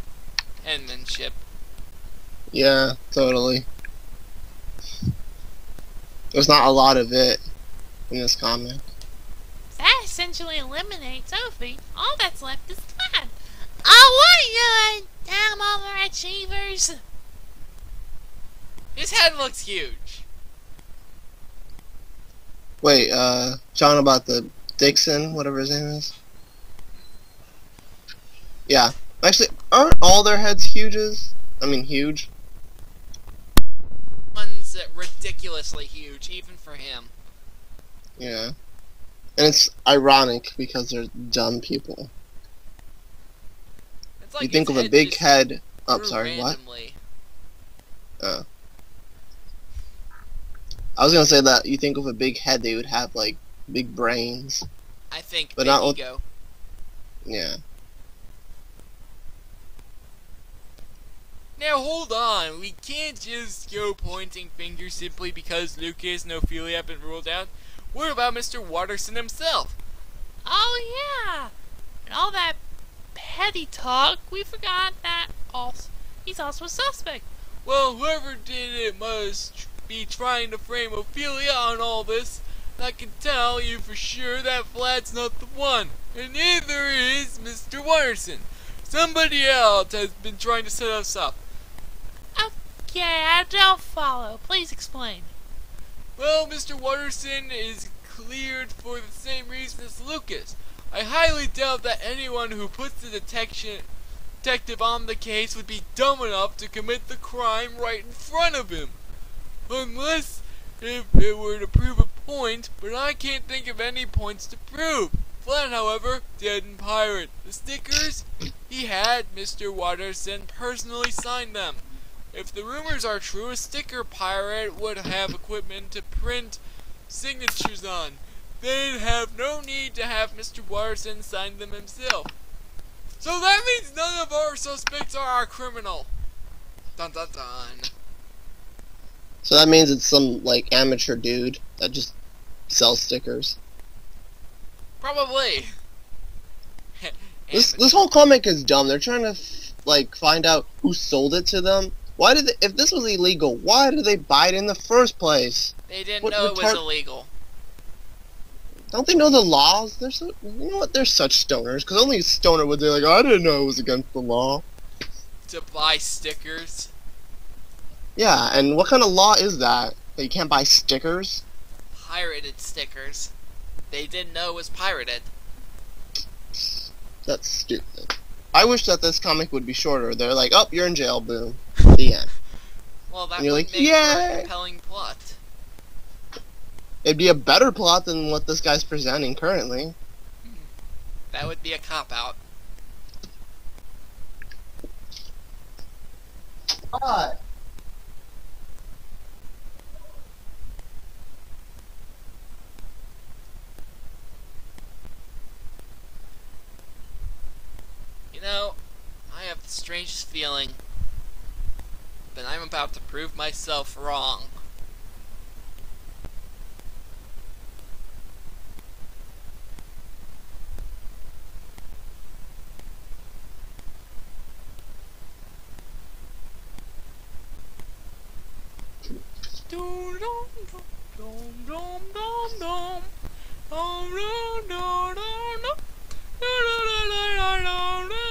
Penmanship. Yeah, totally. There's not a lot of it in this comic. That essentially eliminates Ophi. All that's left is Todd. Oh, what you damn overachievers! His head looks huge. Wait, John about the Dixon, whatever his name is? Yeah. Actually, aren't all their heads huges? I mean, huge. One's ridiculously huge, even for him. Yeah. And it's ironic because they're dumb people. It's like You think his of a big just head. Oh, grew sorry, what? randomly. I was gonna say that you think of a big head, they would have like big brains. I think But big not- ego. Yeah. Now hold on, we can't just go pointing fingers simply because Lucas and Ophelia have been ruled out. What about Mr. Watterson himself? Oh yeah, and all that petty talk. We forgot that also he's also a suspect. Well, whoever did it must be trying to frame Ophelia on all this. I can tell you for sure that Flat's not the one, and neither is Mr. Watterson. Somebody else has been trying to set us up. Okay, I don't follow. Please explain. Well, Mr. Watterson is cleared for the same reason as Lucas. I highly doubt that anyone who puts the detective on the case would be dumb enough to commit the crime right in front of him. Unless if it were to prove a point, but I can't think of any points to prove. Flat, however, didn't pirate. The stickers, he had Mr. Watterson personally sign them. If the rumors are true, a sticker pirate would have equipment to print signatures on. They'd have no need to have Mr. Watterson sign them himself. So that means none of our suspects are a criminal. Dun dun dun. So that means it's some like amateur dude that just sells stickers. Probably. This whole comic is dumb. They're trying to like find out who sold it to them. Why did they, if this was illegal, why did they buy it in the first place? They didn't What know it was retard- illegal. Don't they know the laws? They're so, you know what? They're such stoners. Because only a stoner would be like, I didn't know it was against the law. To buy stickers. Yeah, and what kind of law is that? That you can't buy stickers? Pirated stickers. They didn't know it was pirated. That's stupid. I wish that this comic would be shorter. They're like, oh, you're in jail, boom. The end. Well, that And you're would like, make for a yay! compelling plot. It'd be a better plot than what this guy's presenting currently. That would be a cop-out. What? You know, I have the strangest feeling that I'm about to prove myself wrong.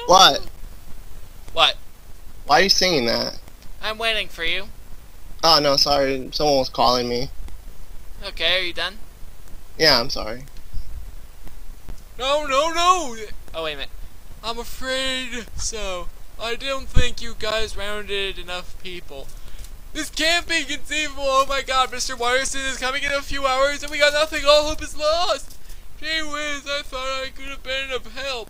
What? What? Why are you singing that? I'm waiting for you. Oh, no, sorry. Someone was calling me. Okay, are you done? Yeah, I'm sorry. No, no, no! Oh, wait a minute. I'm afraid so. I don't think you guys rounded enough people. This can't be conceivable! Oh my god, Mr. Watterson is coming in a few hours and we got nothing! All hope is lost! Gee whiz, I thought I could have been of help.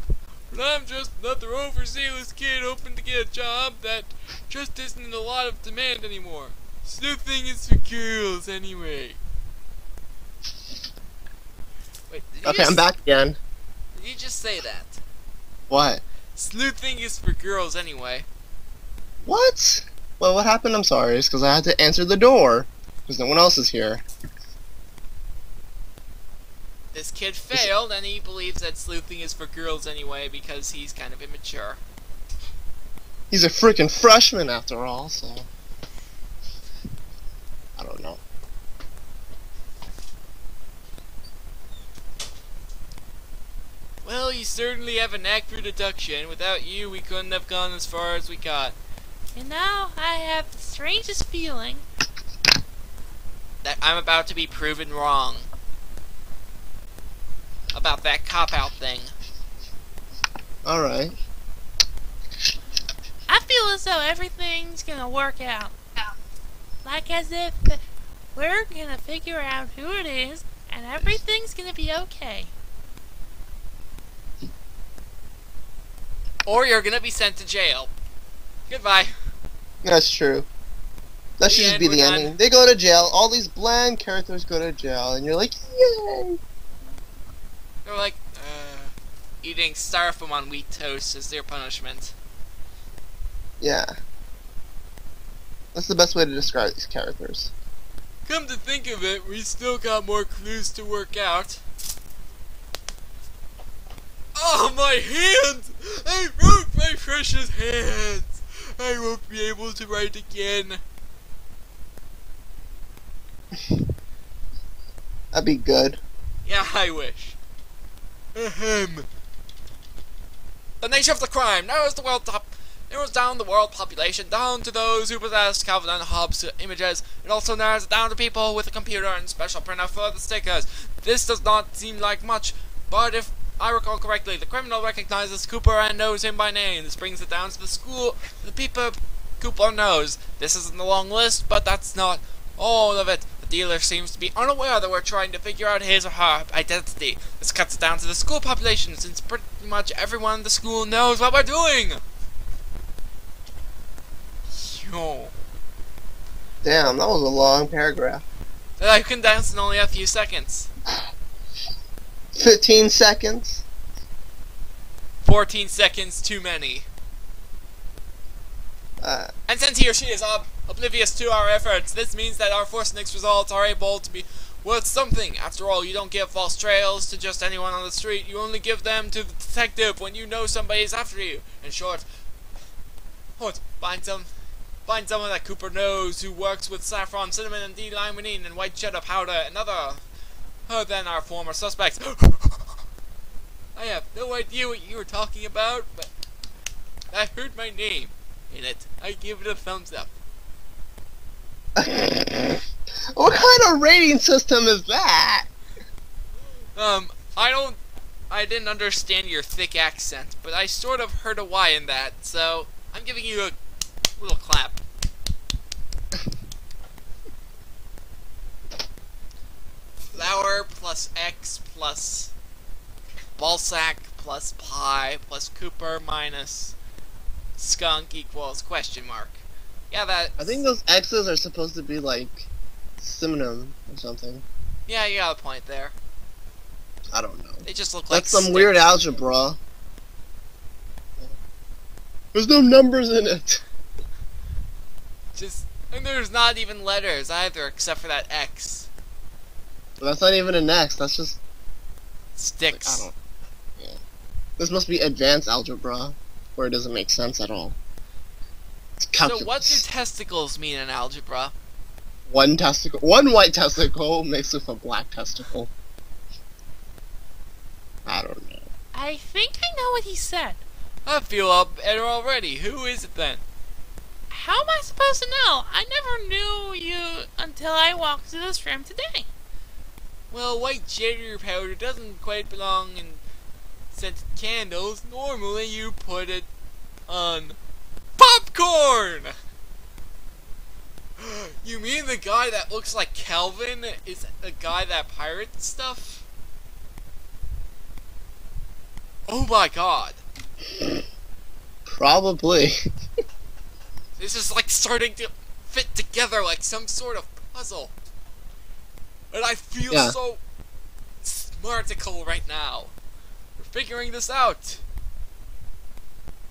But I'm just another overzealous kid hoping to get a job that just isn't in a lot of demand anymore. Sleuthing is for girls anyway. Wait, did you Okay, I'm back again. Did you just say that? What? Sleuthing is for girls anyway. What? Well, what happened? I'm sorry. It's because I had to answer the door. Because no one else is here. This kid failed, and he believes that sleuthing is for girls anyway because he's kind of immature. He's a freaking freshman after all, so... I don't know. Well, you certainly have a knack for deduction. Without you, we couldn't have gone as far as we got. And now I have the strangest feeling. That I'm about to be proven wrong. About that cop-out thing. Alright. I feel as though everything's gonna work out. Like as if we're gonna figure out who it is and everything's gonna be okay. Or you're gonna be sent to jail. Goodbye. That's true. That should just be the ending. They go to jail. All these bland characters go to jail, and you're like, yay! They're like, eating styrofoam on wheat toast as their punishment. Yeah. That's the best way to describe these characters. Come to think of it, we still got more clues to work out. Oh, my hands! I broke my precious hands! I won't be able to write again. That'd be good. Yeah, I wish. Ahem. The nature of the crime narrows down the world population down to those who possess Calvin and Hobbes images. It also narrows it down to people with a computer and special printer for the stickers. This does not seem like much, but if I recall correctly, the criminal recognizes Cooper and knows him by name. This brings it down to the people Cooper knows. This isn't a long list, but that's not all of it. The dealer seems to be unaware that we're trying to figure out his or her identity. This cuts it down to the school population, since pretty much everyone in the school knows what we're doing. Yo. Damn, that was a long paragraph. That I condensed in only a few seconds. 15 seconds. 14 seconds too many. And since he or she is oblivious to our efforts, this means that our forensics results are able to be worth something. After all, you don't give false trails to just anyone on the street. You only give them to the detective when you know somebody is after you. In short, find someone that Cooper knows who works with saffron, cinnamon, and D-limonene and white cheddar powder and other than our former suspects. I have no idea what you were talking about, but I heard my name in it. I give it a thumbs up. What kind of rating system is that? I didn't understand your thick accent, but I sort of heard a Y in that, so I'm giving you a little clap. Flour plus X plus Ballsack plus Pi plus Cooper minus skunk equals question mark. Yeah, that. I think those X's are supposed to be like synonym or something. Yeah, you got a point there. I don't know. They just look like that's some sticks. weird algebra. There's no numbers in it. And there's not even letters either, except for that X. But that's not even an X. That's just sticks. Like, I don't. Yeah. This must be advanced algebra, where it doesn't make sense at all. It's calculus. So what do testicles mean in algebra? One white testicle mixed with a black testicle. I don't know. I think I know what he said. I feel up better already. Who is it then? How am I supposed to know? I never knew you until I walked into this room today. Well, white cheddar powder doesn't quite belong in scented candles. Normally you put it on popcorn! You mean the guy that looks like Calvin is the guy that pirates stuff? Oh my god. Probably. This is like starting to fit together like some sort of puzzle. And I feel so smartical right now. We're figuring this out.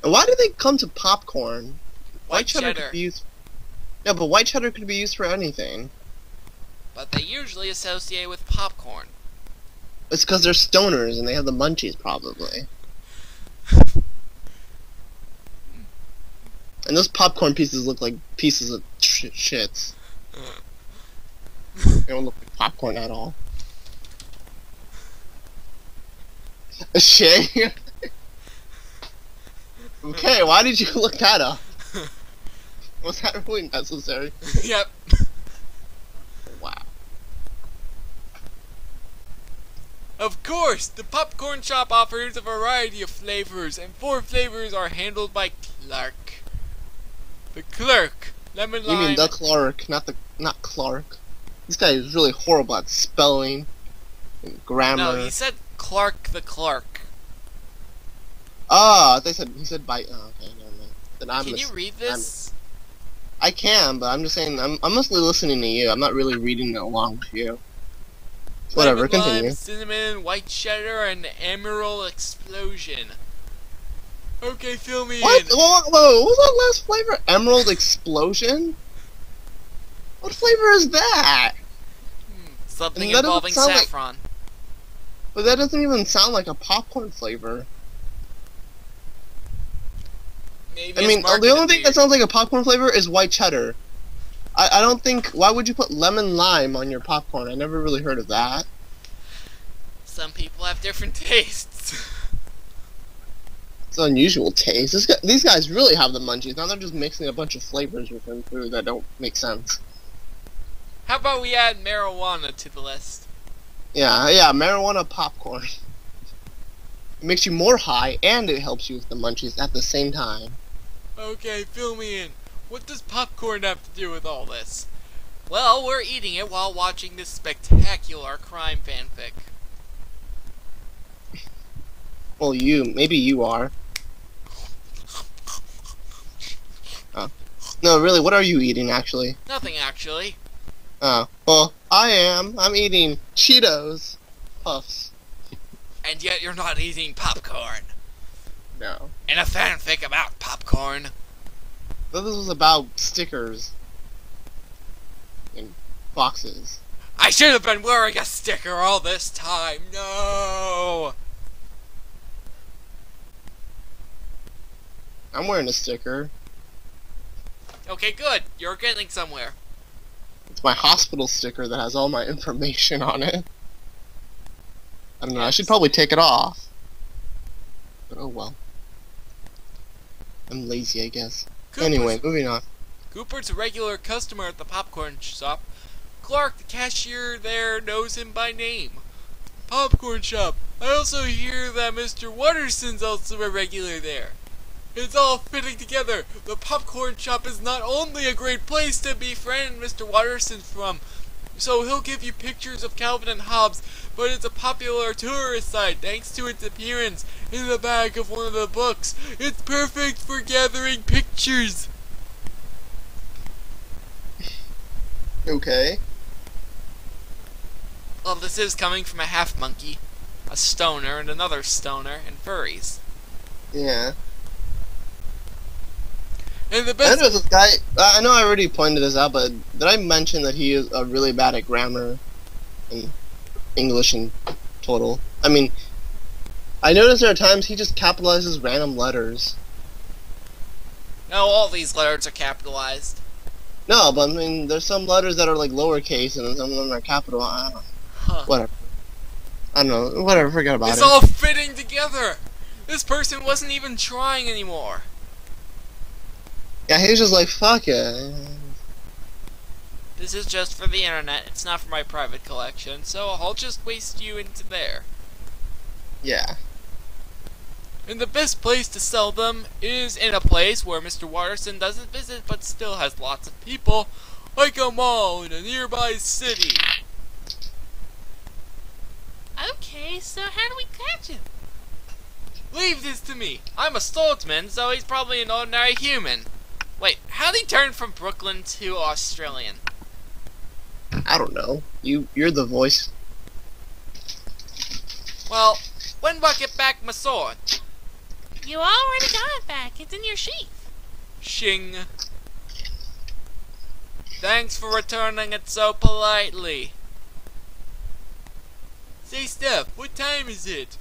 And why do they come to popcorn? White cheddar. Could be used. Yeah, but white cheddar could be used for anything. But they usually associate with popcorn. It's because they're stoners and they have the munchies, probably. And those popcorn pieces look like pieces of shits. They don't look like popcorn at all. A shit? Okay, why did you look that up? Was that really necessary? Yep. Wow. Of course, the popcorn shop offers a variety of flavors, and 4 flavors are handled by Clark. The clerk. Lemon You lime. mean the Clark, not Clark. This guy is really horrible at spelling and grammar. No, he said Clark the clerk. Oh, he said by. Oh, okay, never mind. Then Can you read this? I can, but I'm just saying. I'm mostly listening to you. I'm not really reading it along with you. Whatever, Lemon continue. lime, cinnamon, white cheddar, and emerald explosion. Okay, fill me What? in. Whoa, what was that last flavor? Emerald explosion? What flavor is that? Something that doesn't involving sound like- saffron. But that doesn't even sound like a popcorn flavor. Maybe I it's mean, the marketed only thing weird. that sounds like a popcorn flavor is white cheddar. I don't think. Why would you put lemon lime on your popcorn? I never really heard of that. Some people have different tastes. It's an unusual taste. These guys really have the munchies. Now they're just mixing a bunch of flavors within food that don't make sense. How about we add marijuana to the list? Yeah, marijuana popcorn. It makes you more high, and it helps you with the munchies at the same time. Okay, fill me in. What does popcorn have to do with all this? Well, we're eating it while watching this spectacular crime fanfic. Well, maybe you are. Oh. No, really, what are you eating, actually? Nothing, actually. Oh, well, I am. I'm eating Cheetos Puffs. And yet you're not eating popcorn. No. In a fanfic about popcorn. This was about stickers. And boxes. I should have been wearing a sticker all this time. No! I'm wearing a sticker. Okay, good. You're getting somewhere. It's my hospital sticker that has all my information on it. I don't know, I should probably take it off. But oh well. I'm lazy, I guess. Anyway, moving on. Cooper's a regular customer at the popcorn shop. Clark, the cashier there, knows him by name. Popcorn shop. I also hear that Mr. Watterson's also a regular there. It's all fitting together. The popcorn shop is not only a great place to befriend Mr. Watterson from, so he'll give you pictures of Calvin and Hobbes, but it's a popular tourist site thanks to its appearance in the back of one of the books. It's perfect for gathering pictures. Okay. Well, this is coming from a half monkey, a stoner, and another stoner, and furries. Yeah. And the I best. know this guy. I know I already pointed this out, but did I mention that he is really bad at grammar and English in total? I mean, I noticed there are times he just capitalizes random letters. No, all these letters are capitalized. No, but I mean, there's some letters that are like lowercase and then some of them are capital. Huh. Whatever. I don't know. Whatever. Forget about It's it. all fitting together. This person wasn't even trying anymore. Yeah, he was just like, fuck it. This is just for the internet. It's not for my private collection, so I'll just waste you into there. Yeah. And the best place to sell them is in a place where Mr. Watterson doesn't visit but still has lots of people, like a mall in a nearby city. Okay, so how do we catch him? Leave this to me. I'm a swordsman, so he's probably an ordinary human. Wait, how'd he turn from Brooklyn to Australian? I don't know. You're the voice. Well, when will I get back my sword? You already got it back. It's in your sheath. Shing. Thanks for returning it so politely. Say, Steph, what time is it?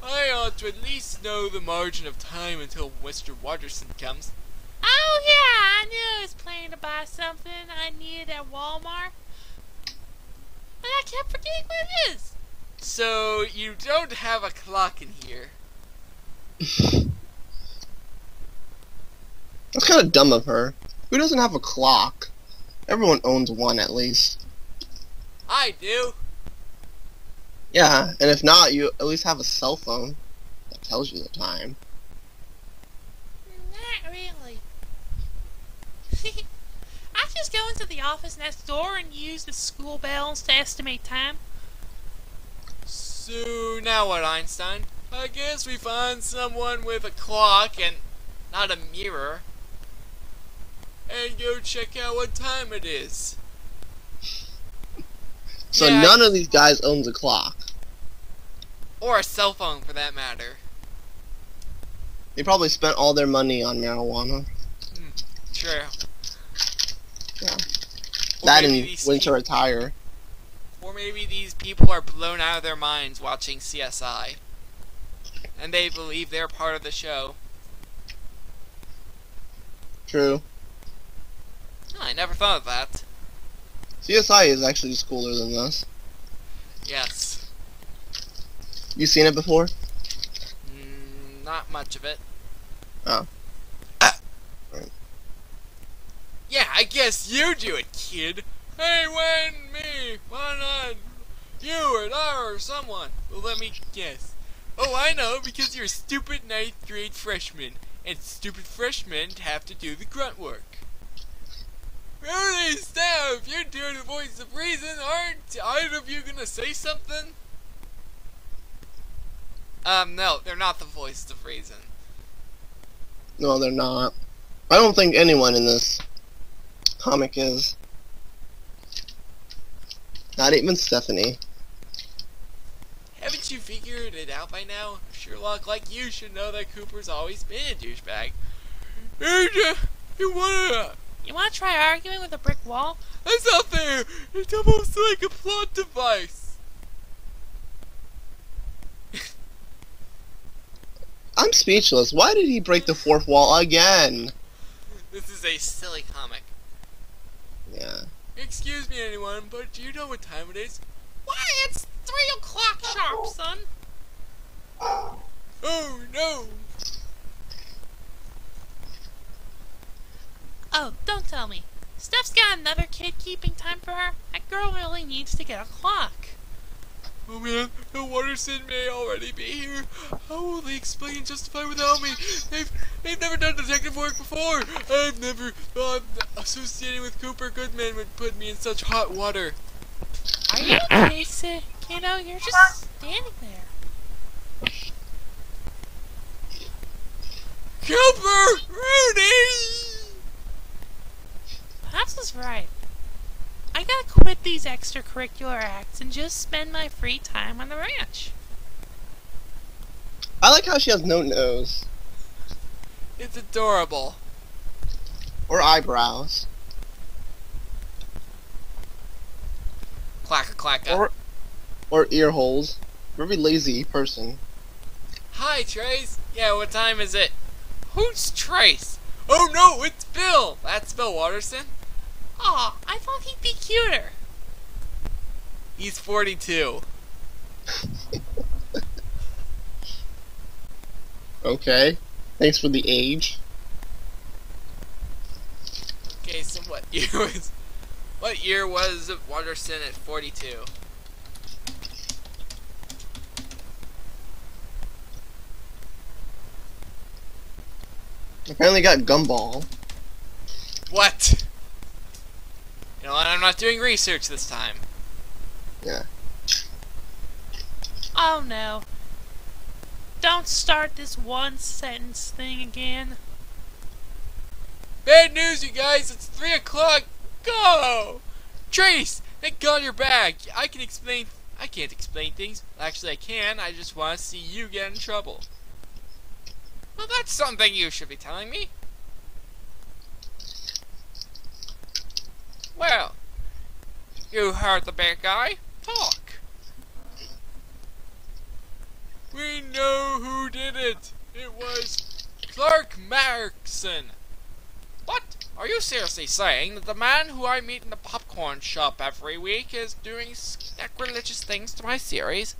I ought to at least know the margin of time until Mr. Watterson comes. Oh yeah, I knew I was planning to buy something I needed at Walmart. And I kept forgetting what it is. So, you don't have a clock in here. That's kind of dumb of her. Who doesn't have a clock? Everyone owns one at least. I do. Yeah, and if not, you at least have a cell phone that tells you the time. Not really. I just go into the office next door and use the school bells to estimate time. So now what, Einstein? I guess we find someone with a clock and not a mirror, and go check out what time it is. So Yeah, none of these guys owns a clock. Or a cell phone, for that matter. They probably spent all their money on marijuana. True. Yeah. Or That maybe and these winter attire. Or maybe these people are blown out of their minds watching CSI, and they believe they're part of the show. True. Oh, I never thought of that. CSI is actually just cooler than this. Yes. You seen it before? Not much of it. Oh. Yeah, I guess you do it, kid. Hey, when me, why not you or I or someone? Well, let me guess. Oh, I know, because you're a stupid 9th grade freshman, and stupid freshmen have to do the grunt work. Really, Steph, you're doing the voice of reason. Aren't either of you gonna say something? No, they're not the voices of reason. No, they're not. I don't think anyone in this comic is. Not even Stephanie. Haven't you figured it out by now? Sherlock, like you, should know that Cooper's always been a douchebag. You wanna try arguing with a brick wall? That's not fair! It's almost like a plot device! I'm speechless. Why did he break the fourth wall again? This is a silly comic. Yeah. Excuse me, anyone, but do you know what time it is? Why, it's 3 o'clock sharp, son. Oh, no! Oh, don't tell me. Steph's got another kid keeping time for her? That girl really needs to get a clock. Oh man, the Watterson may already be here. How will they explain and justify without me? They've never done detective work before. I've never thought associating with Cooper Goodman would put me in such hot water. Are you okay, Sid? You know, you're just standing there. Cooper! Rudy! Pops was right. I gotta quit these extracurricular acts and just spend my free time on the ranch. I like how she has no nose. It's adorable. Or eyebrows. Clacka clacka. Or ear holes. Very lazy person. Hi, Trace. Yeah, what time is it? Who's Trace? Oh no, it's Bill! That's Bill Watterson. Aw, I thought he'd be cuter. He's 42. Okay. Thanks for the age. Okay, so what year was Watterson at 42? Apparently got gumball. What? You know what? I'm not doing research this time. Yeah. Oh no. Don't start this one sentence thing again. Bad news, you guys. It's 3 o'clock. Go! Trace, thank God you're back. I can't explain things. Actually, I can. I just want to see you get in trouble. Well, that's something you should be telling me. Well, you heard the big guy. Talk. We know who did it. It was Clark Markson. What? Are you seriously saying that the man who I meet in the popcorn shop every week is doing sacrilegious things to my series?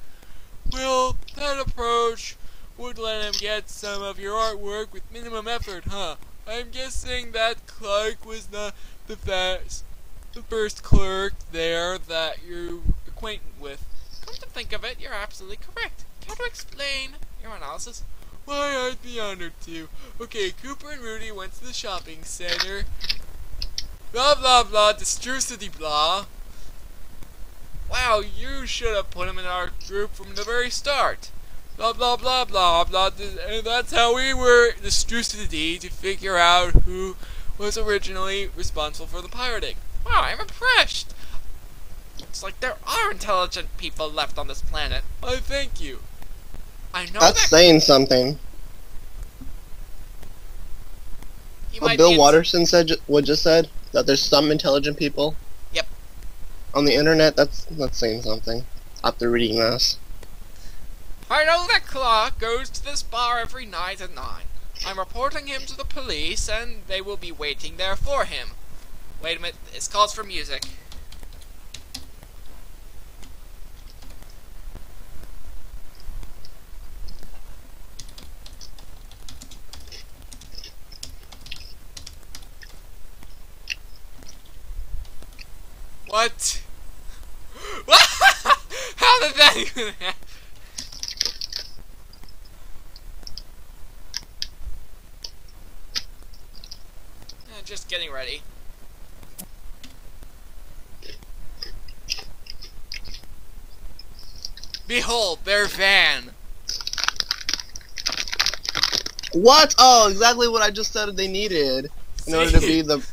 Well, that approach would let him get some of your artwork with minimum effort, huh? I'm guessing that Clark was not the first clerk there that you're acquainted with. Come to think of it, you're absolutely correct. Care to explain your analysis? Why, I'd be honored to. Okay, Cooper and Rudy went to the shopping center. Blah blah blah, distrucity blah. Wow, you should have put him in our group from the very start. Blah blah blah blah blah, and that's how we were distrucity to figure out who was originally responsible for the pirating. Wow, I'm impressed. Looks like there are intelligent people left on this planet. I thank you. I know That's that saying something. you What might Bill be Watterson said, what just said, that there's some intelligent people. Yep. On the internet, that's saying something. After reading this. I know that Clark goes to this bar every night at 9. I'm reporting him to the police, and they will be waiting there for him. Wait a minute, this calls for music. What? How did that even happen? Just getting ready. Behold, their van. What? Oh, exactly what I just said they needed in order to be the...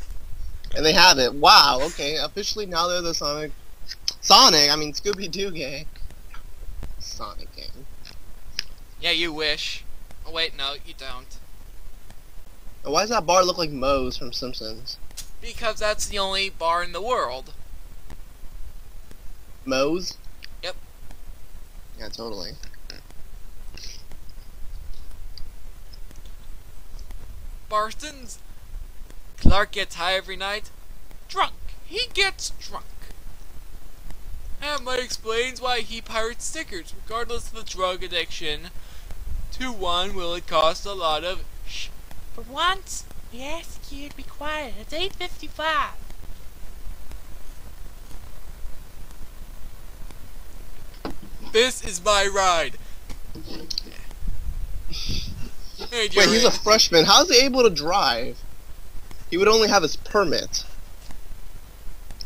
And they have it. Wow, okay. Officially now they're the Sonic... I mean Scooby-Doo gang. Sonic gang. Yeah, you wish. Oh wait, no, you don't. And why does that bar look like Moe's from Simpsons? Because that's the only bar in the world. Moe's? Yep. Yeah, totally. Barston's. Clark gets high every night. Drunk. He gets drunk. That might explains why he pirates stickers, regardless of the drug addiction. To one, will it cost a lot of shh. For once, we ask you to be quiet. It's 8:55. This is my ride. Hey, Wait, he's a freshman. How's he able to drive? He would only have his permit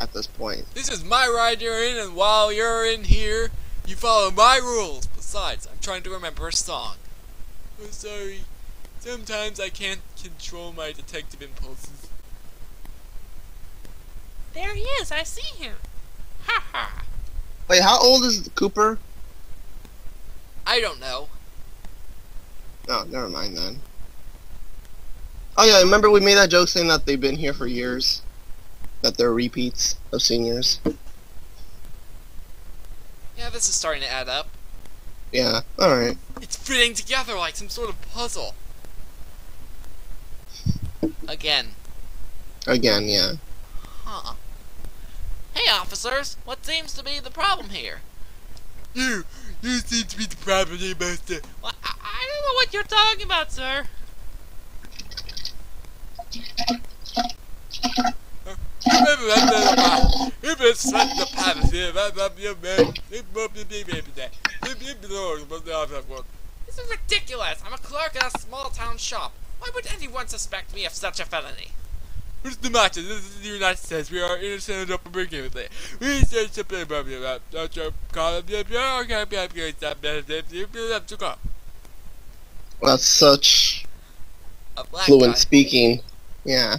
at this point. This is my ride you're in, and while you're in here, you follow my rules. Besides, I'm trying to remember a song. I'm sorry. Sometimes I can't control my detective impulses. There he is. I see him. Ha ha. Wait, how old is Cooper? I don't know. Oh, never mind then. Oh yeah, remember we made that joke saying that they've been here for years? That they're repeats of seniors? Yeah, this is starting to add up. Yeah, alright. It's fitting together like some sort of puzzle. Again. Again, yeah. Huh. Hey officers, what seems to be the problem here? You seem to be the problem here, Master. Well, I don't know what you're talking about, sir. This is ridiculous. I'm a clerk at a small town shop. Why would anyone suspect me of such a felony? What's the matter? This is the United States. We are innocent of breaking with it. We said something about That's such a black fluent guy. speaking. Yeah.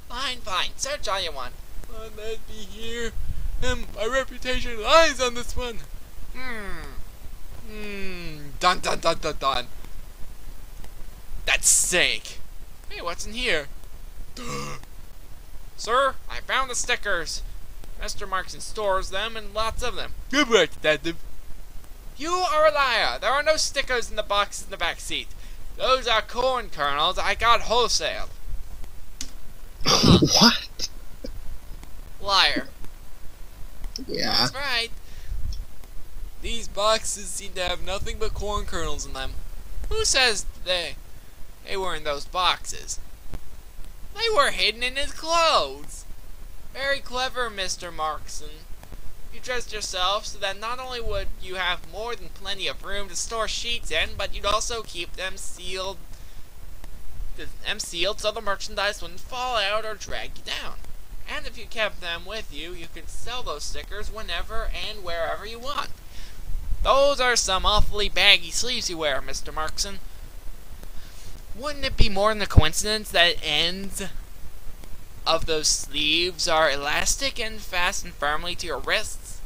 Fine, fine. Search all you want. Let me hear. My reputation lies on this one. Dun dun dun dun dun. That's sick. Hey, what's in here? Sir, I found the stickers. Mr. Markson stores them and lots of them. Good work, detective. You are a liar. There are no stickers in the box in the back seat. Those are corn kernels I got wholesale. What? Liar. Yeah. That's right. These boxes seem to have nothing but corn kernels in them. Who says they were in those boxes? They were hidden in his clothes. Very clever, Mr. Markson. You dressed yourself so that not only would you have more than plenty of room to store sheets in, but you'd also keep them sealed so the merchandise wouldn't fall out or drag you down. And if you kept them with you, you could sell those stickers whenever and wherever you want. Those are some awfully baggy sleeves you wear, Mr. Markson. Wouldn't it be more than a coincidence that ends of those sleeves are elastic and fastened firmly to your wrists?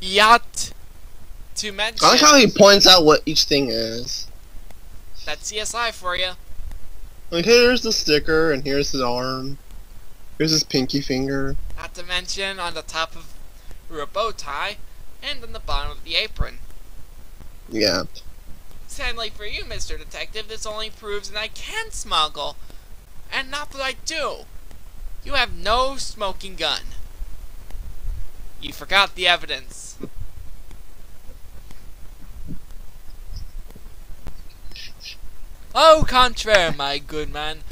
Yacht to mention. I like how he points out what each thing is. That's CSI for you. Like, here's the sticker, and here's his arm. Here's his pinky finger. Not to mention on the top of your bow tie and on the bottom of the apron. Yeah. Sadly for you, Mr. Detective, this only proves that I can smuggle, and not that I do. You have no smoking gun. You forgot the evidence. Au contraire, my good man.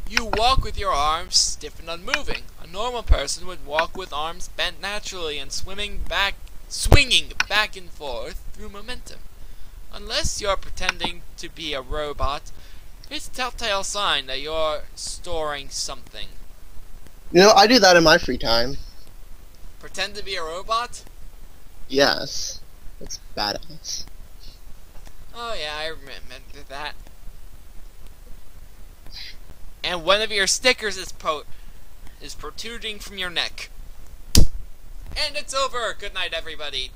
You walk with your arms stiff and unmoving. A normal person would walk with arms bent naturally and swinging back and forth through momentum. Unless you're pretending to be a robot, it's a telltale sign that you're storing something. You know, I do that in my free time. Pretend to be a robot? Yes. It's badass. Oh yeah, I remember that. And one of your stickers is protruding from your neck. And it's over! Good night, everybody.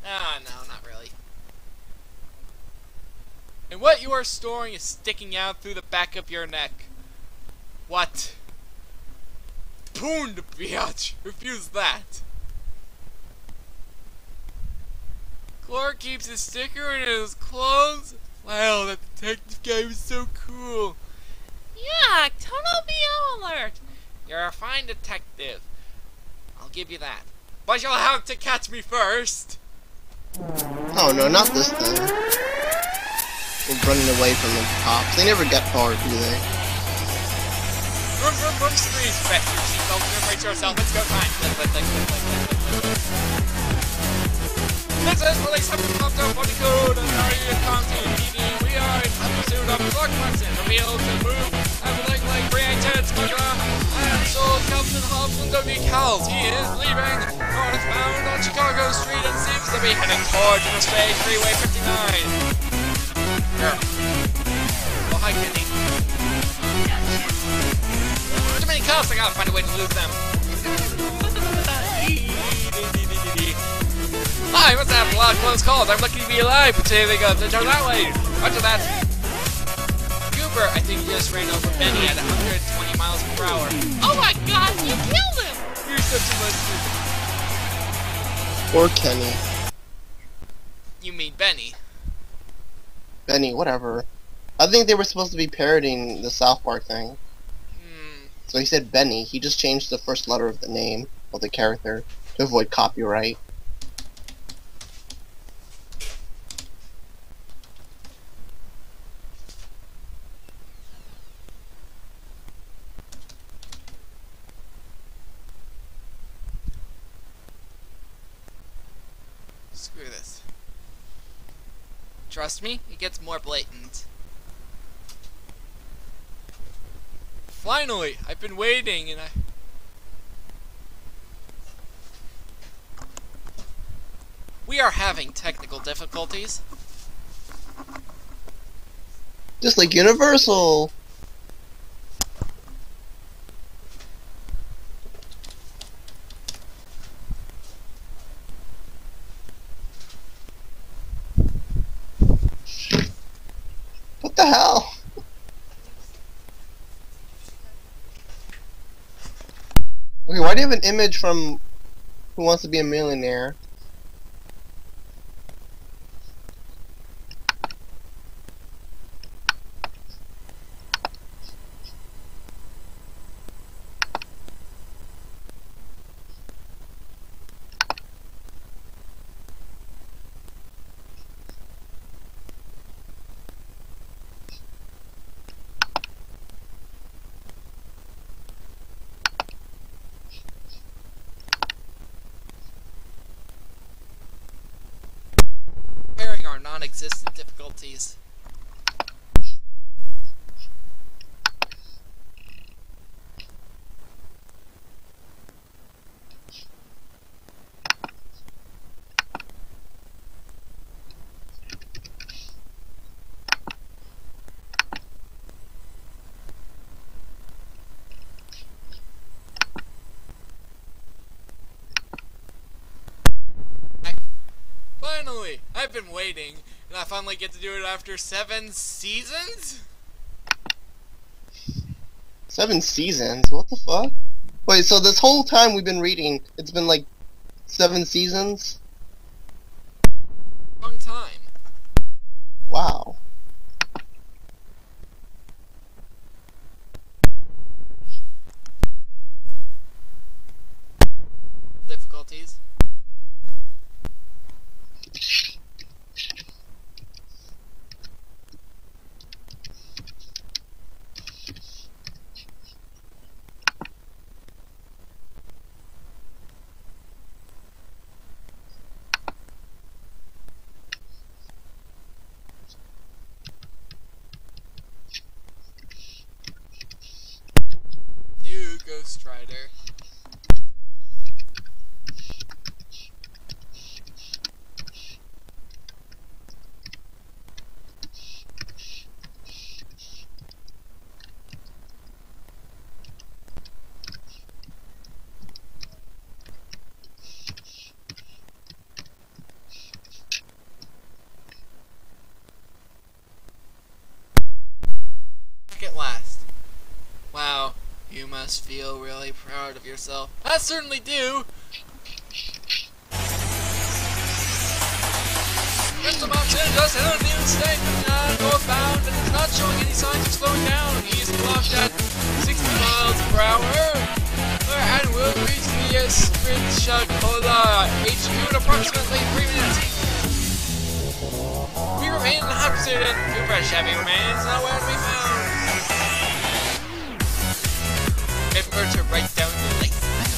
Ah, no, not really. And what you are storing is sticking out through the back of your neck. What? Poon, biatch! Refuse that! Clark keeps his sticker in his clothes? Wow, that detective guy was so cool. Yeah, total BO alert. You're a fine detective. I'll give you that. But you'll have to catch me first. Oh no, not this thing. We're running away from the cops. They never get far, do they? Vroom, vroom, vroom, squeeze. Bet your seatbelt, brace yourself. Let's go time. This is Police Helicopter 42 and Area County PD. We are in pursuit of Clark Watterson. Revealed to move and like created smuggler and sold Captain Hobson W. Cowles. He is leaving northbound on Chicago Street and seems to be heading towards Interstate Freeway 59. Here. Oh, hi, Kenny. Too many cops, I gotta find a way to lose them. Hi, what's that? A lot of close calls. I'm lucky to be alive. But today they go to turn that way. Roger that. Cooper, I think you just ran over Benny at 120 miles per hour. Oh my god, you killed him! You're such a monster. Or Kenny. You mean Benny? Benny, whatever. I think they were supposed to be parodying the South Park thing. So he said Benny. He just changed the first letter of the name of the character to avoid copyright. Screw this. Trust me, it gets more blatant. Finally! I've been waiting and We are having technical difficulties. Just like Universal. What the hell? Okay, why do you have an image from Who Wants to Be a Millionaire? non-existent difficulties. Finally! I've been waiting, and I finally get to do it after 7 seasons? 7 seasons? What the fuck? Wait, so this whole time we've been reading, it's been like 7 seasons? Long time. Wow. Difficulties. New Ghost Rider. At last. Wow, you must feel really proud of yourself. I certainly do! Mr. Watterson just hit a new state northbound and is not showing any signs of slowing down. He's clocked at 60 miles per hour and will reach the Sprint-Shakola HQ in approximately 3 minutes. We remain in the hot pursuit and Cooper Chevy remains nowhere to be found. Remember to write down your license.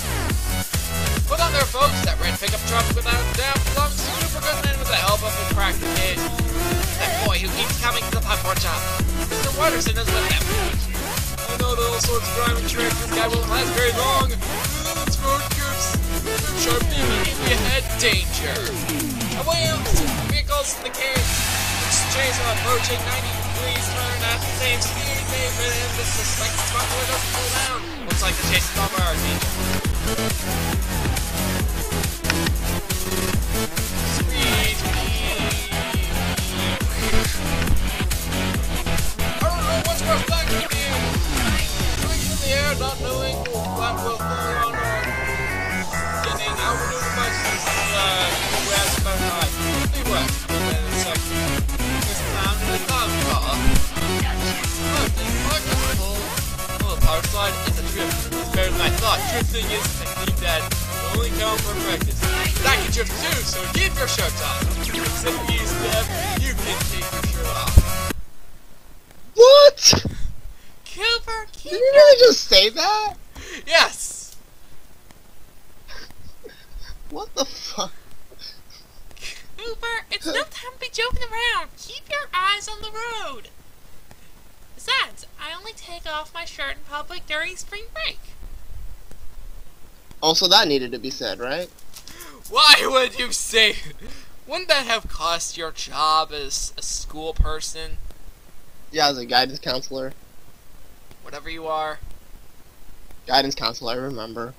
Hold on there, folks. That red pickup truck without a doubt belongs to Cooper Goodman with the help of a crack kid. That boy who keeps coming to the popcorn shop. Mr. Watterson is with him. I know that all sorts of driving tricks. This guy won't last very long. Let's road goops. Move sharply immediately ahead. Danger. Away out. Vehicles in the cage. Chase are approaching 90 degrees, turn at the same speed. And the suspected smuggler doesn't slow down. Looks like the chase is over. Danger. Speed. I don't know what's worth back with you. Going in the air, not knowing what will fall on or getting outmaneuvered by west about high. Be west. And it's like this time in the time car. Well, the power slide is a drift. It's better than I thought. Drifting is a technique that will only come from practice. But I can drift too, so keep your shirt on. Except you, Steph, you can take your shirt off. What? Cooper, keep Did you really just say that? Yes! What the fuck? Cooper, it's no time to be joking around. Keep your eyes on the road. Besides, I only take off my shirt in public during spring break. Also, that needed to be said, right? Why would you say? Wouldn't that have cost your job as a school person? Yeah, as a guidance counselor. Whatever you are. Guidance counselor, I remember.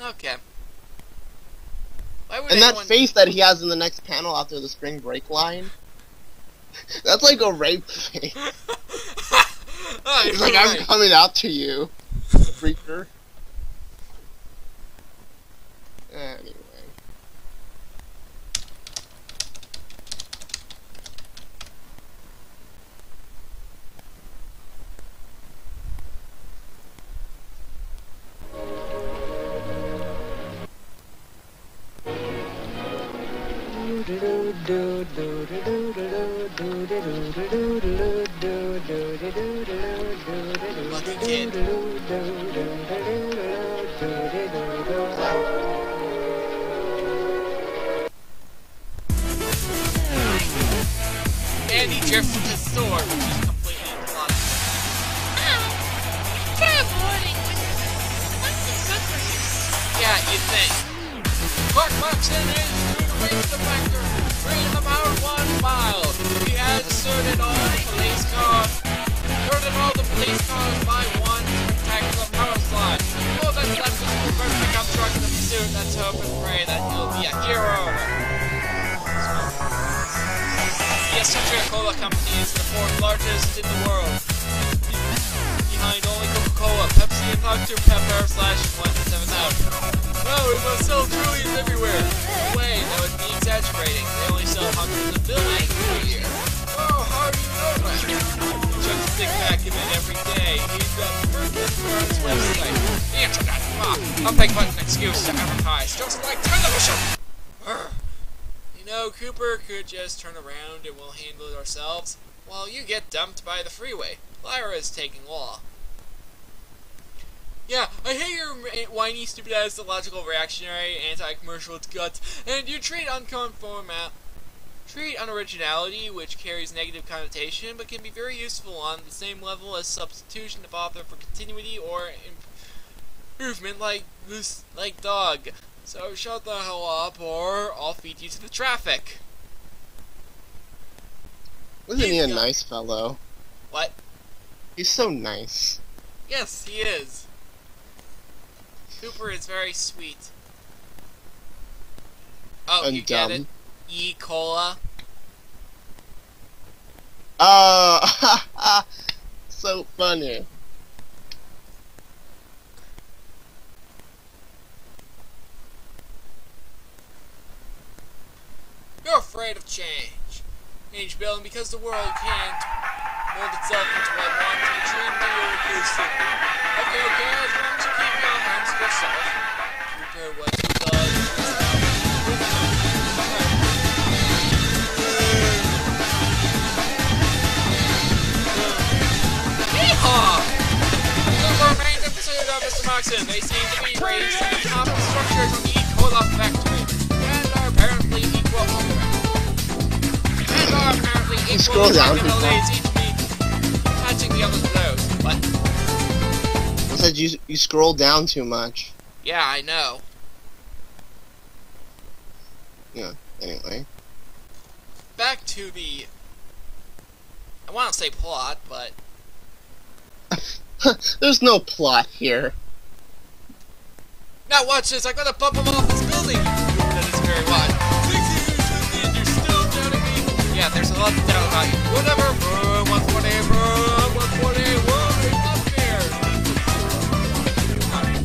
Okay. Why would And that anyone... face that he has in the next panel after the spring break line. That's like a rape face. Oh, He's like, you're I'm right. coming out to you, freaker. Anyway. Lucky kid. drifts his sword, which is completely imploded. Try avoiding what's the good for you? Yeah, you think. Watterson is due to reach the factor, bringing about 1 mile. He has sorted all the police cars. Sorted all the police cars by 1 to protect the power slide. All that's left is for first pickup truck in the pursuit. Let's hope and pray that he'll be a hero. The Century Cola Company is the 4th largest in the world. Behind only Coca-Cola, Pepsi, and Dr. Pepper / 17000. No, we must sell trillions everywhere. No way, that would be exaggerating. They only sell hundreds of billions per year. Oh, how do you know that? He chucks a stick back in it every day. He's got purpose for his website. The internet. I'll take button excuse to advertise, just like television. You know, Cooper could just turn around and we'll handle it ourselves, while you get dumped by the freeway. Lyra is taking law. Yeah, I hate your whiny, stupid ass, illogical, reactionary, anti-commercial guts, and you treat unoriginality, which carries negative connotation, but can be very useful on the same level as substitution of author for continuity or improvement, like this, like dog. So shut the hell up, or I'll feed you to the traffic. Isn't he a nice fellow? What? He's so nice. Yes, he is. Cooper is very sweet. Oh, And you get dumb. it? E-cola. So funny. You're afraid of change. Change, Bill, and because the world can't mold itself into what it wants, you treat me inclusively. Okay, as long as you keep your hands to yourself. Cooper, what he does Yeehaw! Cooper remains in pursuit of Mr. Moxon. They seem to be raised to the top of structures on the E-Cola factory, and are apparently equal Scroll down. Catching the other's blows. What? I said you scroll down too much. Yeah, I know. Yeah, anyway. Back to the... I want to say plot, but... There's no plot here. Now watch this, I'm gonna bump him off this building! That is very wide. 6 years and you're still doubting me? Yeah, there's a lot to doubt about you. Whatever, bro, 140, bro, 140, whoa, it's not fair!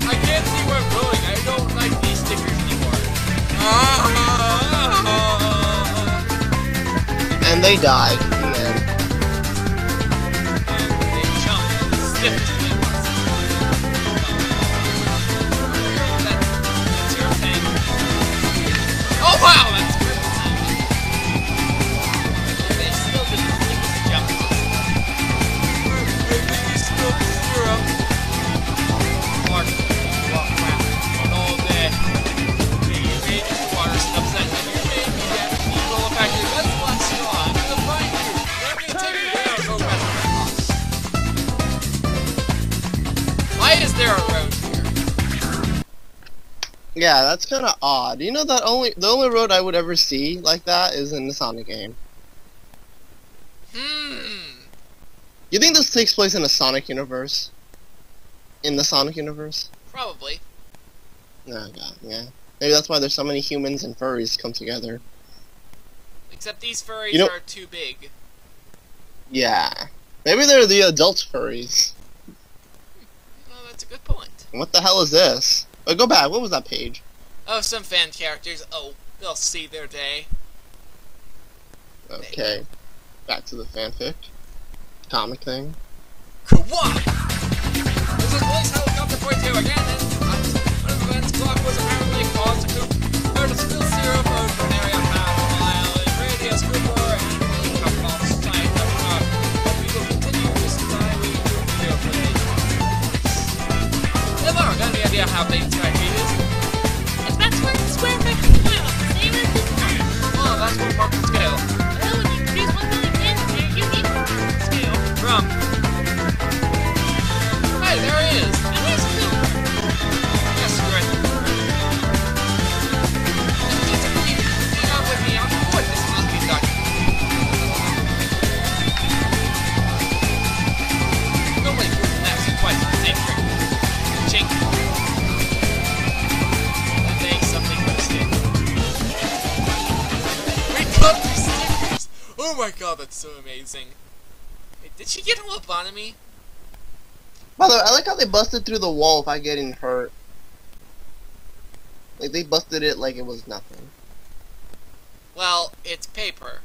I can't see where I'm going, I don't like these stickers anymore. And they died. And then And they jump, stiff to it. That's your thing. Oh wow, that's good. They still didn't think it's a jump. Maybe still zero. Mark, walk around all day. You made it to Watterson upset, and you made me get people affected. That's less strong. I'm gonna find you. I'm gonna take you down no matter what costs. Why is there a road here? yeah, that's kind of odd. You know that the only road I would ever see like that is in the Sonic game. You think this takes place in a Sonic universe? In the Sonic universe? Probably. No, God, yeah. Maybe that's why there's so many humans and furries come together. Except these furries You know- are too big. Yeah. Maybe they're the adult furries. Oh, that's a good point. What the hell is this? Oh, go back. What was that page? Oh, some fan characters. Oh, they'll see their day. Okay. Back to the fanfic. Comic thing. Kawai! This is police helicopter point 2 again, and one of the event's clock was apparently caused to coop. There is still 0 road for an area half a mile in radius. Cooper and the come off site of not. But we will continue this time we do video footage. Hey, Laura, got any idea how big this factory is? It's about 20 square factory miles, same as this time. Oh, that's one market scale. Well, when you produce 1 million cans a year, you So amazing. Wait, did she get a lobotomy? By the way, I like how they busted through the wall without getting hurt. Like, they busted it like it was nothing. Well, it's paper.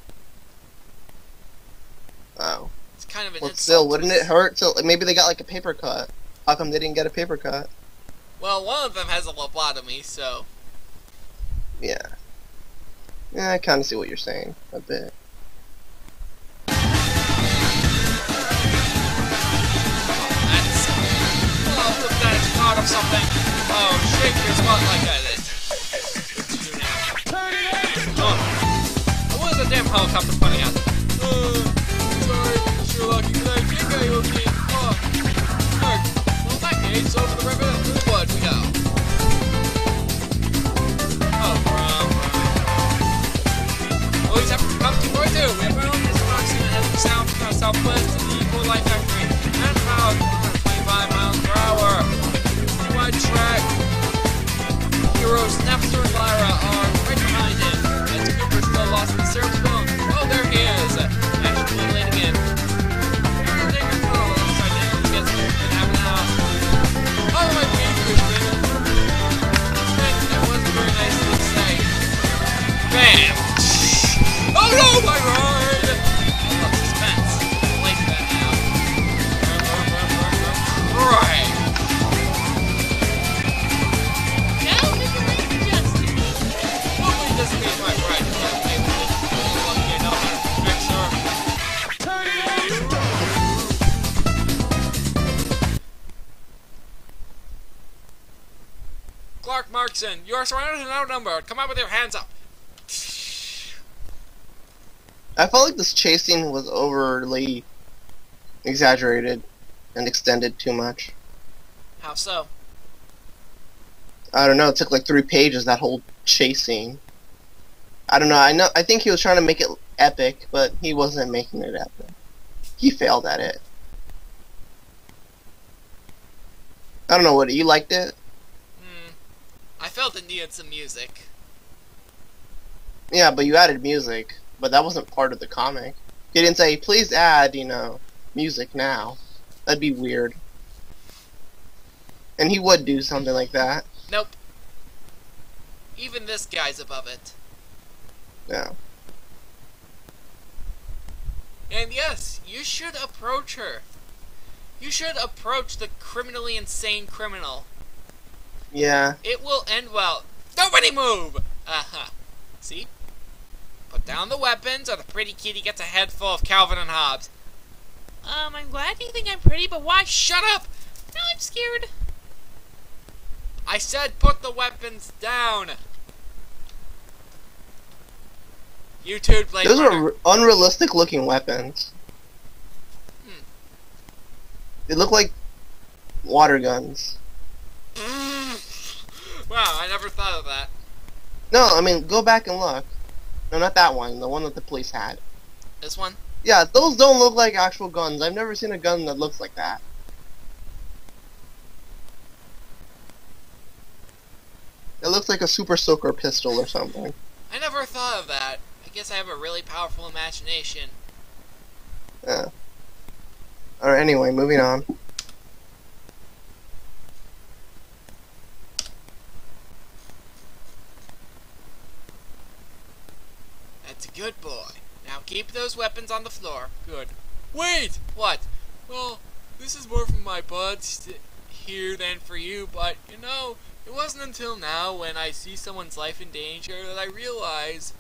Oh. It's kind of an Well, insult. still, wouldn't it hurt? So maybe they got like a paper cut. How come they didn't get a paper cut? Well, one of them has a lobotomy, so... Yeah. Yeah, I kind of see what you're saying a bit. Oh, look, that is part of something. Oh, shake your spotlight at it. Oh, what is the damn helicopter pointing at? Sorry, Sherlock, I think I will be... Oh, well, in that case, over the river to the wood we go. Oh, police have come to point two. We have found this approximate heading south from the southwest to the Equal Light Factory. And about 125 miles per hour. Wide track. Heroes Napster and Lyra are right behind him. As Cooper's still lost in the search phone. Oh, there he is. Actually leaning in. Everything is cool. So I didn't get to have an house. Oh, my feet, Christian. That wasn't very nice to say. Bam! Oh no, my ride! I love suspense. I like that now. Right. Now we can make justice. Nobody doesn't mean my right. Lucky I know how to fix her. Clark Markson, you are surrounded and outnumbered. Come out with your hands up. I felt like this chasing was overly exaggerated and extended too much. How so? I don't know, it took like 3 pages, that whole chase scene. I don't know, I think he was trying to make it epic, but he wasn't making it epic. He failed at it. I don't know, what, you liked it? I felt it needed some music. Yeah, but you added music, but that wasn't part of the comic. You didn't say, please add, you know, music now. That'd be weird. And he would do something like that. Nope. Even this guy's above it. Yeah. And yes, you should approach her. You should approach the criminally insane criminal. Yeah. It will end well. Nobody move! Uh-huh. See? Put down the weapons or the pretty kitty gets a head full of Calvin and Hobbes. I'm glad you think I'm pretty, but why? Shut up! Now I'm scared. I said put the weapons down. You two, Blade Those Runner. are unrealistic looking weapons. They look like water guns. Wow, I never thought of that. No, I mean, go back and look. No, not that one. The one that the police had. This one? Yeah, those don't look like actual guns. I've never seen a gun that looks like that. It looks like a Super Soaker pistol or something. I never thought of that. I guess I have a really powerful imagination. Yeah. Alright, anyway, moving on. That's a good boy. Now keep those weapons on the floor. Good. Wait! What? Well, this is more from my buds here than for you, but, you know, it wasn't until now when I see someone's life in danger that I realize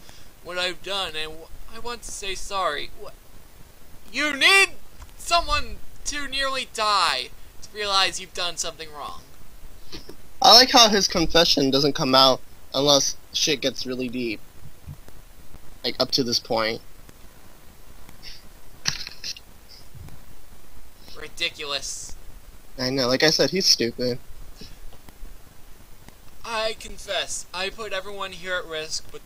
what I've done, and I want to say sorry. What? You need someone to nearly die to realize you've done something wrong. I like how his confession doesn't come out unless shit gets really deep. Like, up to this point. Ridiculous. I know, like I said, he's stupid. I confess, I put everyone here at risk, but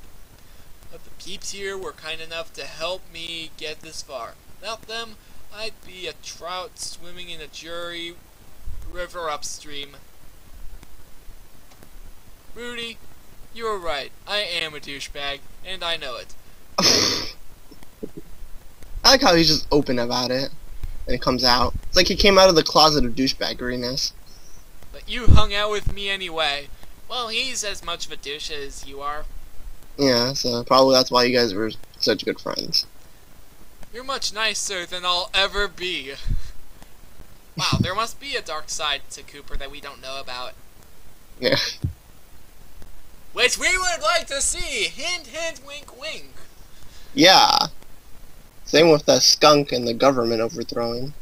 the peeps here were kind enough to help me get this far. Without them, I'd be a trout swimming in a jury river upstream. Rudy, you were right. I am a douchebag, and I know it. I like how he's just open about it, and it comes out. It's like he came out of the closet of douchebaggeriness. But you hung out with me anyway. Well, he's as much of a douche as you are. Yeah, so probably that's why you guys were such good friends. You're much nicer than I'll ever be. Wow, there must be a dark side to Cooper that we don't know about. Yeah. Which we would like to see! Hint, hint, wink, wink. Yeah. Same with the skunk and the government overthrowing.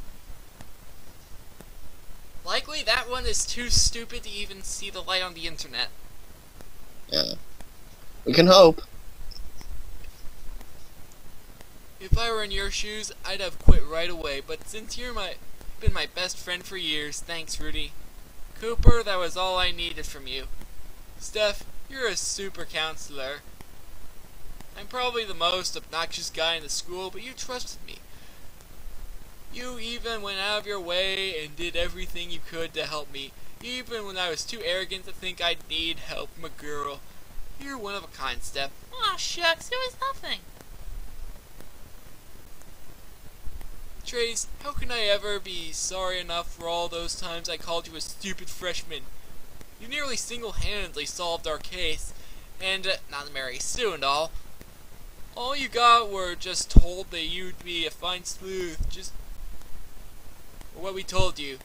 Likely that one is too stupid to even see the light on the internet. Yeah. We can hope. If I were in your shoes, I'd have quit right away, but since you're been my best friend for years, thanks, Rudy. Cooper, that was all I needed from you. Steph, you're a super counselor. I'm probably the most obnoxious guy in the school, but you trusted me. You even went out of your way and did everything you could to help me, even when I was too arrogant to think I'd need help from a girl. You're one of a kind, Steph. Aw, shucks, it was nothing. Trace, how can I ever be sorry enough for all those times I called you a stupid freshman? You nearly single-handedly solved our case, and not to marry Sue and all. All you got were just told that you'd be a fine sleuth, just... or what we told you.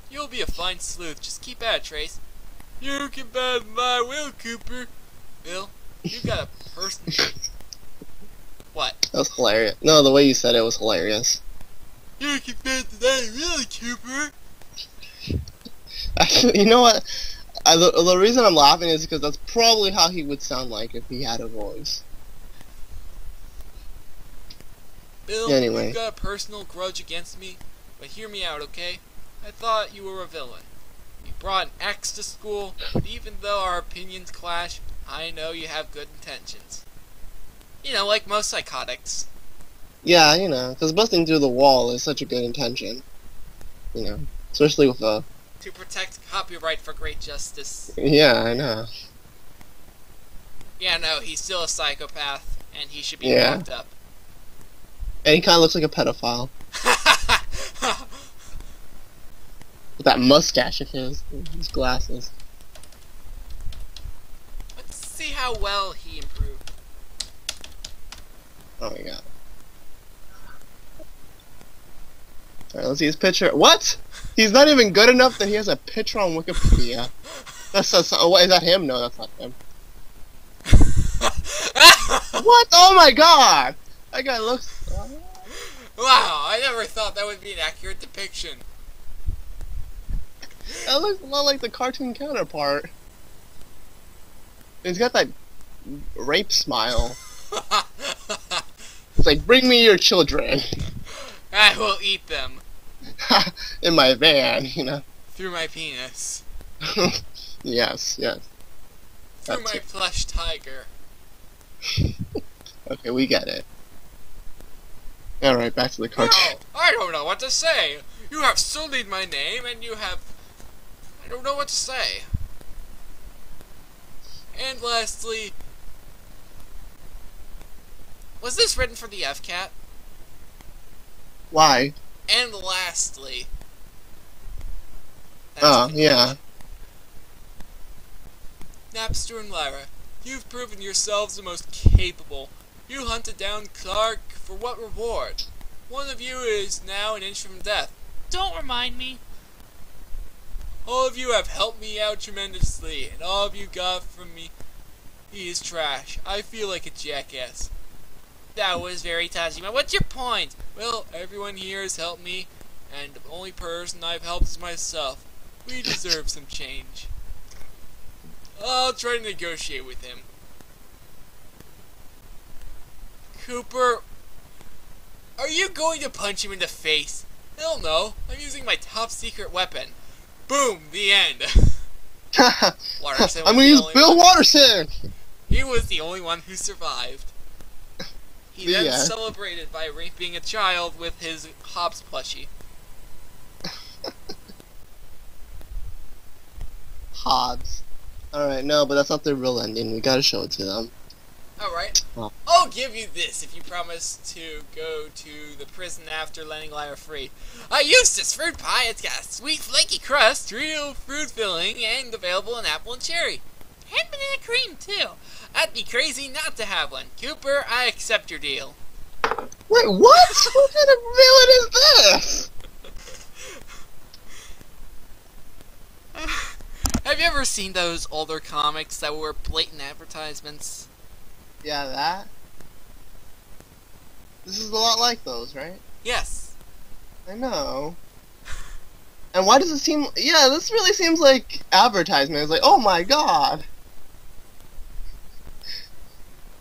You'll be a fine sleuth, just keep at it, Trace. You can bend my will, Cooper. Bill, you got a person... What? That was hilarious. No, the way you said it was hilarious. You can bend my will, Cooper. Actually, you know what? The reason I'm laughing is because that's probably how he would sound like if he had a voice. Bill, Anyway. you've got a personal grudge against me, but hear me out, okay? I thought you were a villain. You brought an axe to school, but even though our opinions clash, I know you have good intentions. You know, like most psychotics. Yeah, you know, because busting through the wall is such a good intention. You know, especially with a... To protect copyright for great justice. Yeah, I know. Yeah, no, he's still a psychopath, and he should be Yeah. locked up. And he kind of looks like a pedophile. With that mustache of his, and his glasses. Let's see how well he improved. Oh my god. Alright, let's see his picture. What? He's not even good enough that he has a picture on Wikipedia. What, is that him? No, that's not him. What? Oh my god! That guy looks... Wow, I never thought that would be an accurate depiction. That looks a lot like the cartoon counterpart. He's got that rape smile. It's like, bring me your children. I will eat them. In my van, you know. Through my penis. Yes, yes. Through That's my it. plush tiger. Okay, we get it. Alright, back to the No, cartoon. I don't know what to say. You have sullied my name, and you have... I don't know what to say. And lastly... Was this written for the FCAT? Why? And lastly... Oh, yeah. Napster and Lyra, you've proven yourselves the most capable. You hunted down Clark for what reward? One of you is now an inch from death. Don't remind me. All of you have helped me out tremendously, and all of you got from me is trash. I feel like a jackass. That was very touching, but what's your point? Well, everyone here has helped me, and the only person I've helped is myself. We deserve some change. I'll try to negotiate with him. Cooper, are you going to punch him in the face? Hell no, I'm using my top secret weapon. Boom, the end. Watterson I'm gonna was use the only Bill one- Watterson! He was the only one who survived. He then Yeah. celebrated by raping a child with his Hobbs plushie. Hobbs. Alright, no, but that's not the real ending. We gotta show it to them. Alright. Oh. I'll give you this if you promise to go to the prison after letting Lyra free. I used this fruit pie. It's got a sweet flaky crust, real fruit filling, and available in apple and cherry. And banana cream, too. I'd be crazy not to have one. Cooper, I accept your deal. Wait, what? What kind of villain is this? Have you ever seen those older comics that were blatant advertisements? Yeah, that. This is a lot like those, right? Yes. I know. And why does it seem... Yeah, this really seems like advertisement. It's like, oh my god.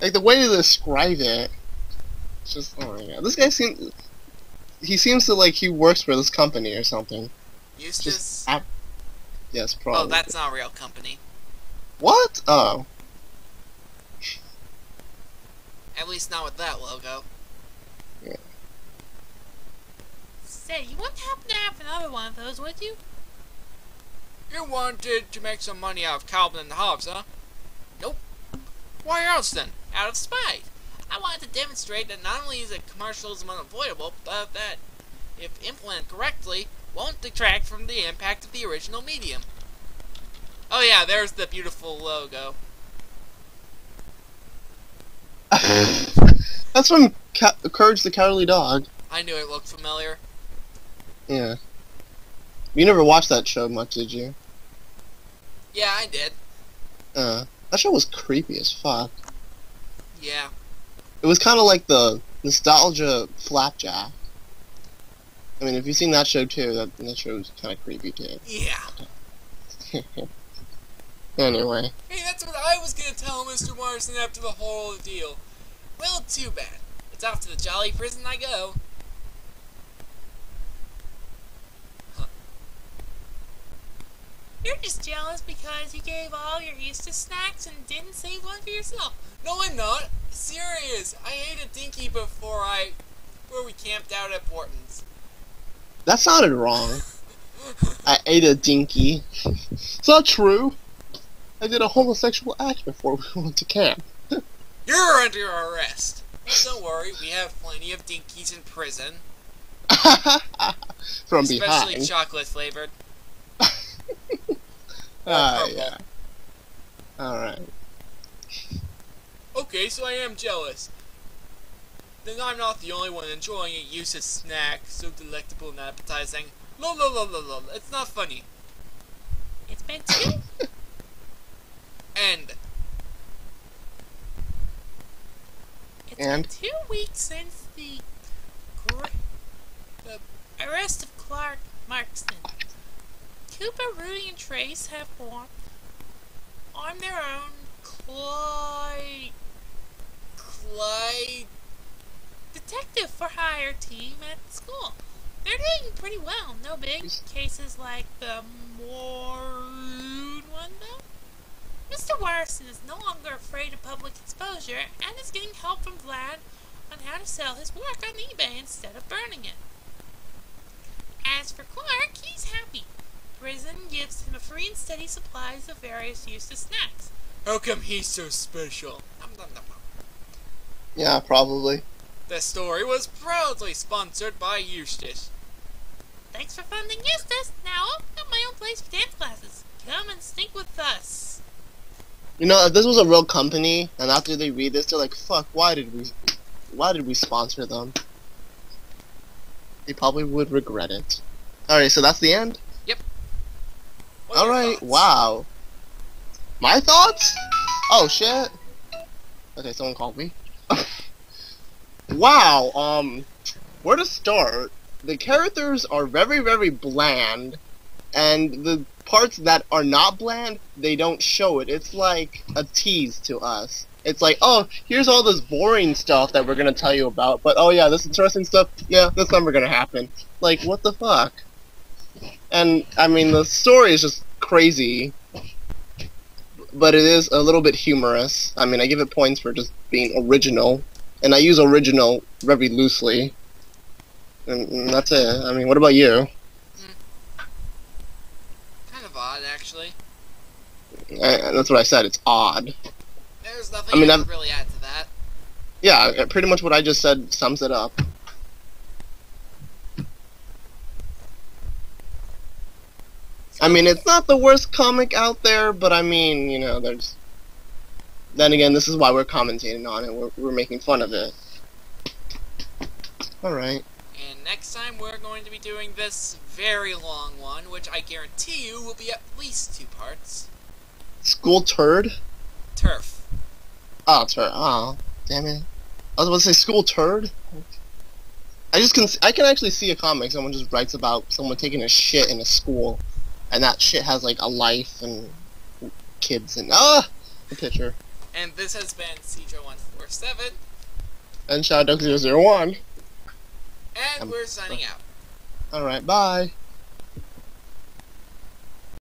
Like, the way to describe it. It's just, oh my god. This guy seems... He seems to, like, he works for this company or something. Eustace? Yes, probably. Oh, that's not a real company. What? Oh. At least not with that logo. Yeah. Say, you wouldn't happen to have another one of those, would you? You wanted to make some money out of Calvin and Hobbes, huh? Nope. Why else then? Out of spite. I wanted to demonstrate that not only is it commercialism unavoidable, but that, if implemented correctly, won't detract from the impact of the original medium. Oh yeah, there's the beautiful logo. That's from Courage the Cowardly Dog. I knew it looked familiar. Yeah. You never watched that show much, did you? Yeah, I did. That show was creepy as fuck. Yeah. It was kind of like the nostalgia Flapjack. I mean, if you've seen that show too, that show was kind of creepy too. Yeah. Anyway. Hey, that's what I was gonna tell Mr. Watterson after the whole ordeal. Well, too bad. It's off to the jolly prison I go. You're just jealous because you gave all your Easter snacks and didn't save one for yourself. No, I'm not. Serious. I ate a dinky before we camped out at Borton's. That sounded wrong. I ate a dinky. It's not true. I did a homosexual act before we went to camp. You're under arrest. Don't worry, we have plenty of dinkies in prison. From Especially behind. chocolate flavored. Yeah. Alright. Okay, so I am jealous. Then I'm not the only one enjoying a useless snack so delectable and appetizing. Lol, lol, lol, lol, lol. It's not funny. It's been two. End. It's And? been 2 weeks since the arrest of Clark Markston. Cooper, Rudy, and Trace have formed on their own Clyde detective for hire team at the school. They're doing pretty well. No big cases like the Maroon one, though. Mr. Watterson is no longer afraid of public exposure and is getting help from Vlad on how to sell his work on eBay instead of burning it. As for Clark, he's happy. Prison gives him a free and steady supplies of various useless snacks. How come he's so special? Nom, nom, nom, nom. Yeah, probably. This story was proudly sponsored by Eustace. Thanks for funding Eustace. Now I've got my own place for dance classes. Come and sneak with us. You know, if this was a real company, and after they read this, they're like, fuck, why did we sponsor them? They probably would regret it. Alright, so that's the end? What are your Alright, thoughts? wow. My thoughts? Oh, shit. Okay, someone called me. Wow, where to start? The characters are very, very bland, and the parts that are not bland, they don't show it. It's like a tease to us. It's like, oh, here's all this boring stuff that we're gonna tell you about, but oh yeah, this interesting stuff, yeah, that's never gonna happen. Like, what the fuck? And, I mean, the story is just crazy, but it is a little bit humorous. I mean, I give it points for just being original, and I use original very loosely. And that's it. I mean, what about you? Kind of odd, actually. That's what I said, it's odd. There's nothing I mean, I can really add to that. Yeah, pretty much what I just said sums it up. I mean, it's not the worst comic out there, but I mean, you know, there's... Then again, this is why we're commentating on it. We're making fun of it. Alright. And next time we're going to be doing this very long one, which I guarantee you will be at least 2 parts. School turd? Turf. Oh, turd. Oh, damn it. I was about to say school turd? I can actually see a comic someone just writes about someone taking a shit in a school, and that shit has like a life and kids and the picture. And this has been CJ147, And Shadowduck 001. and we're signing out. Alright, bye.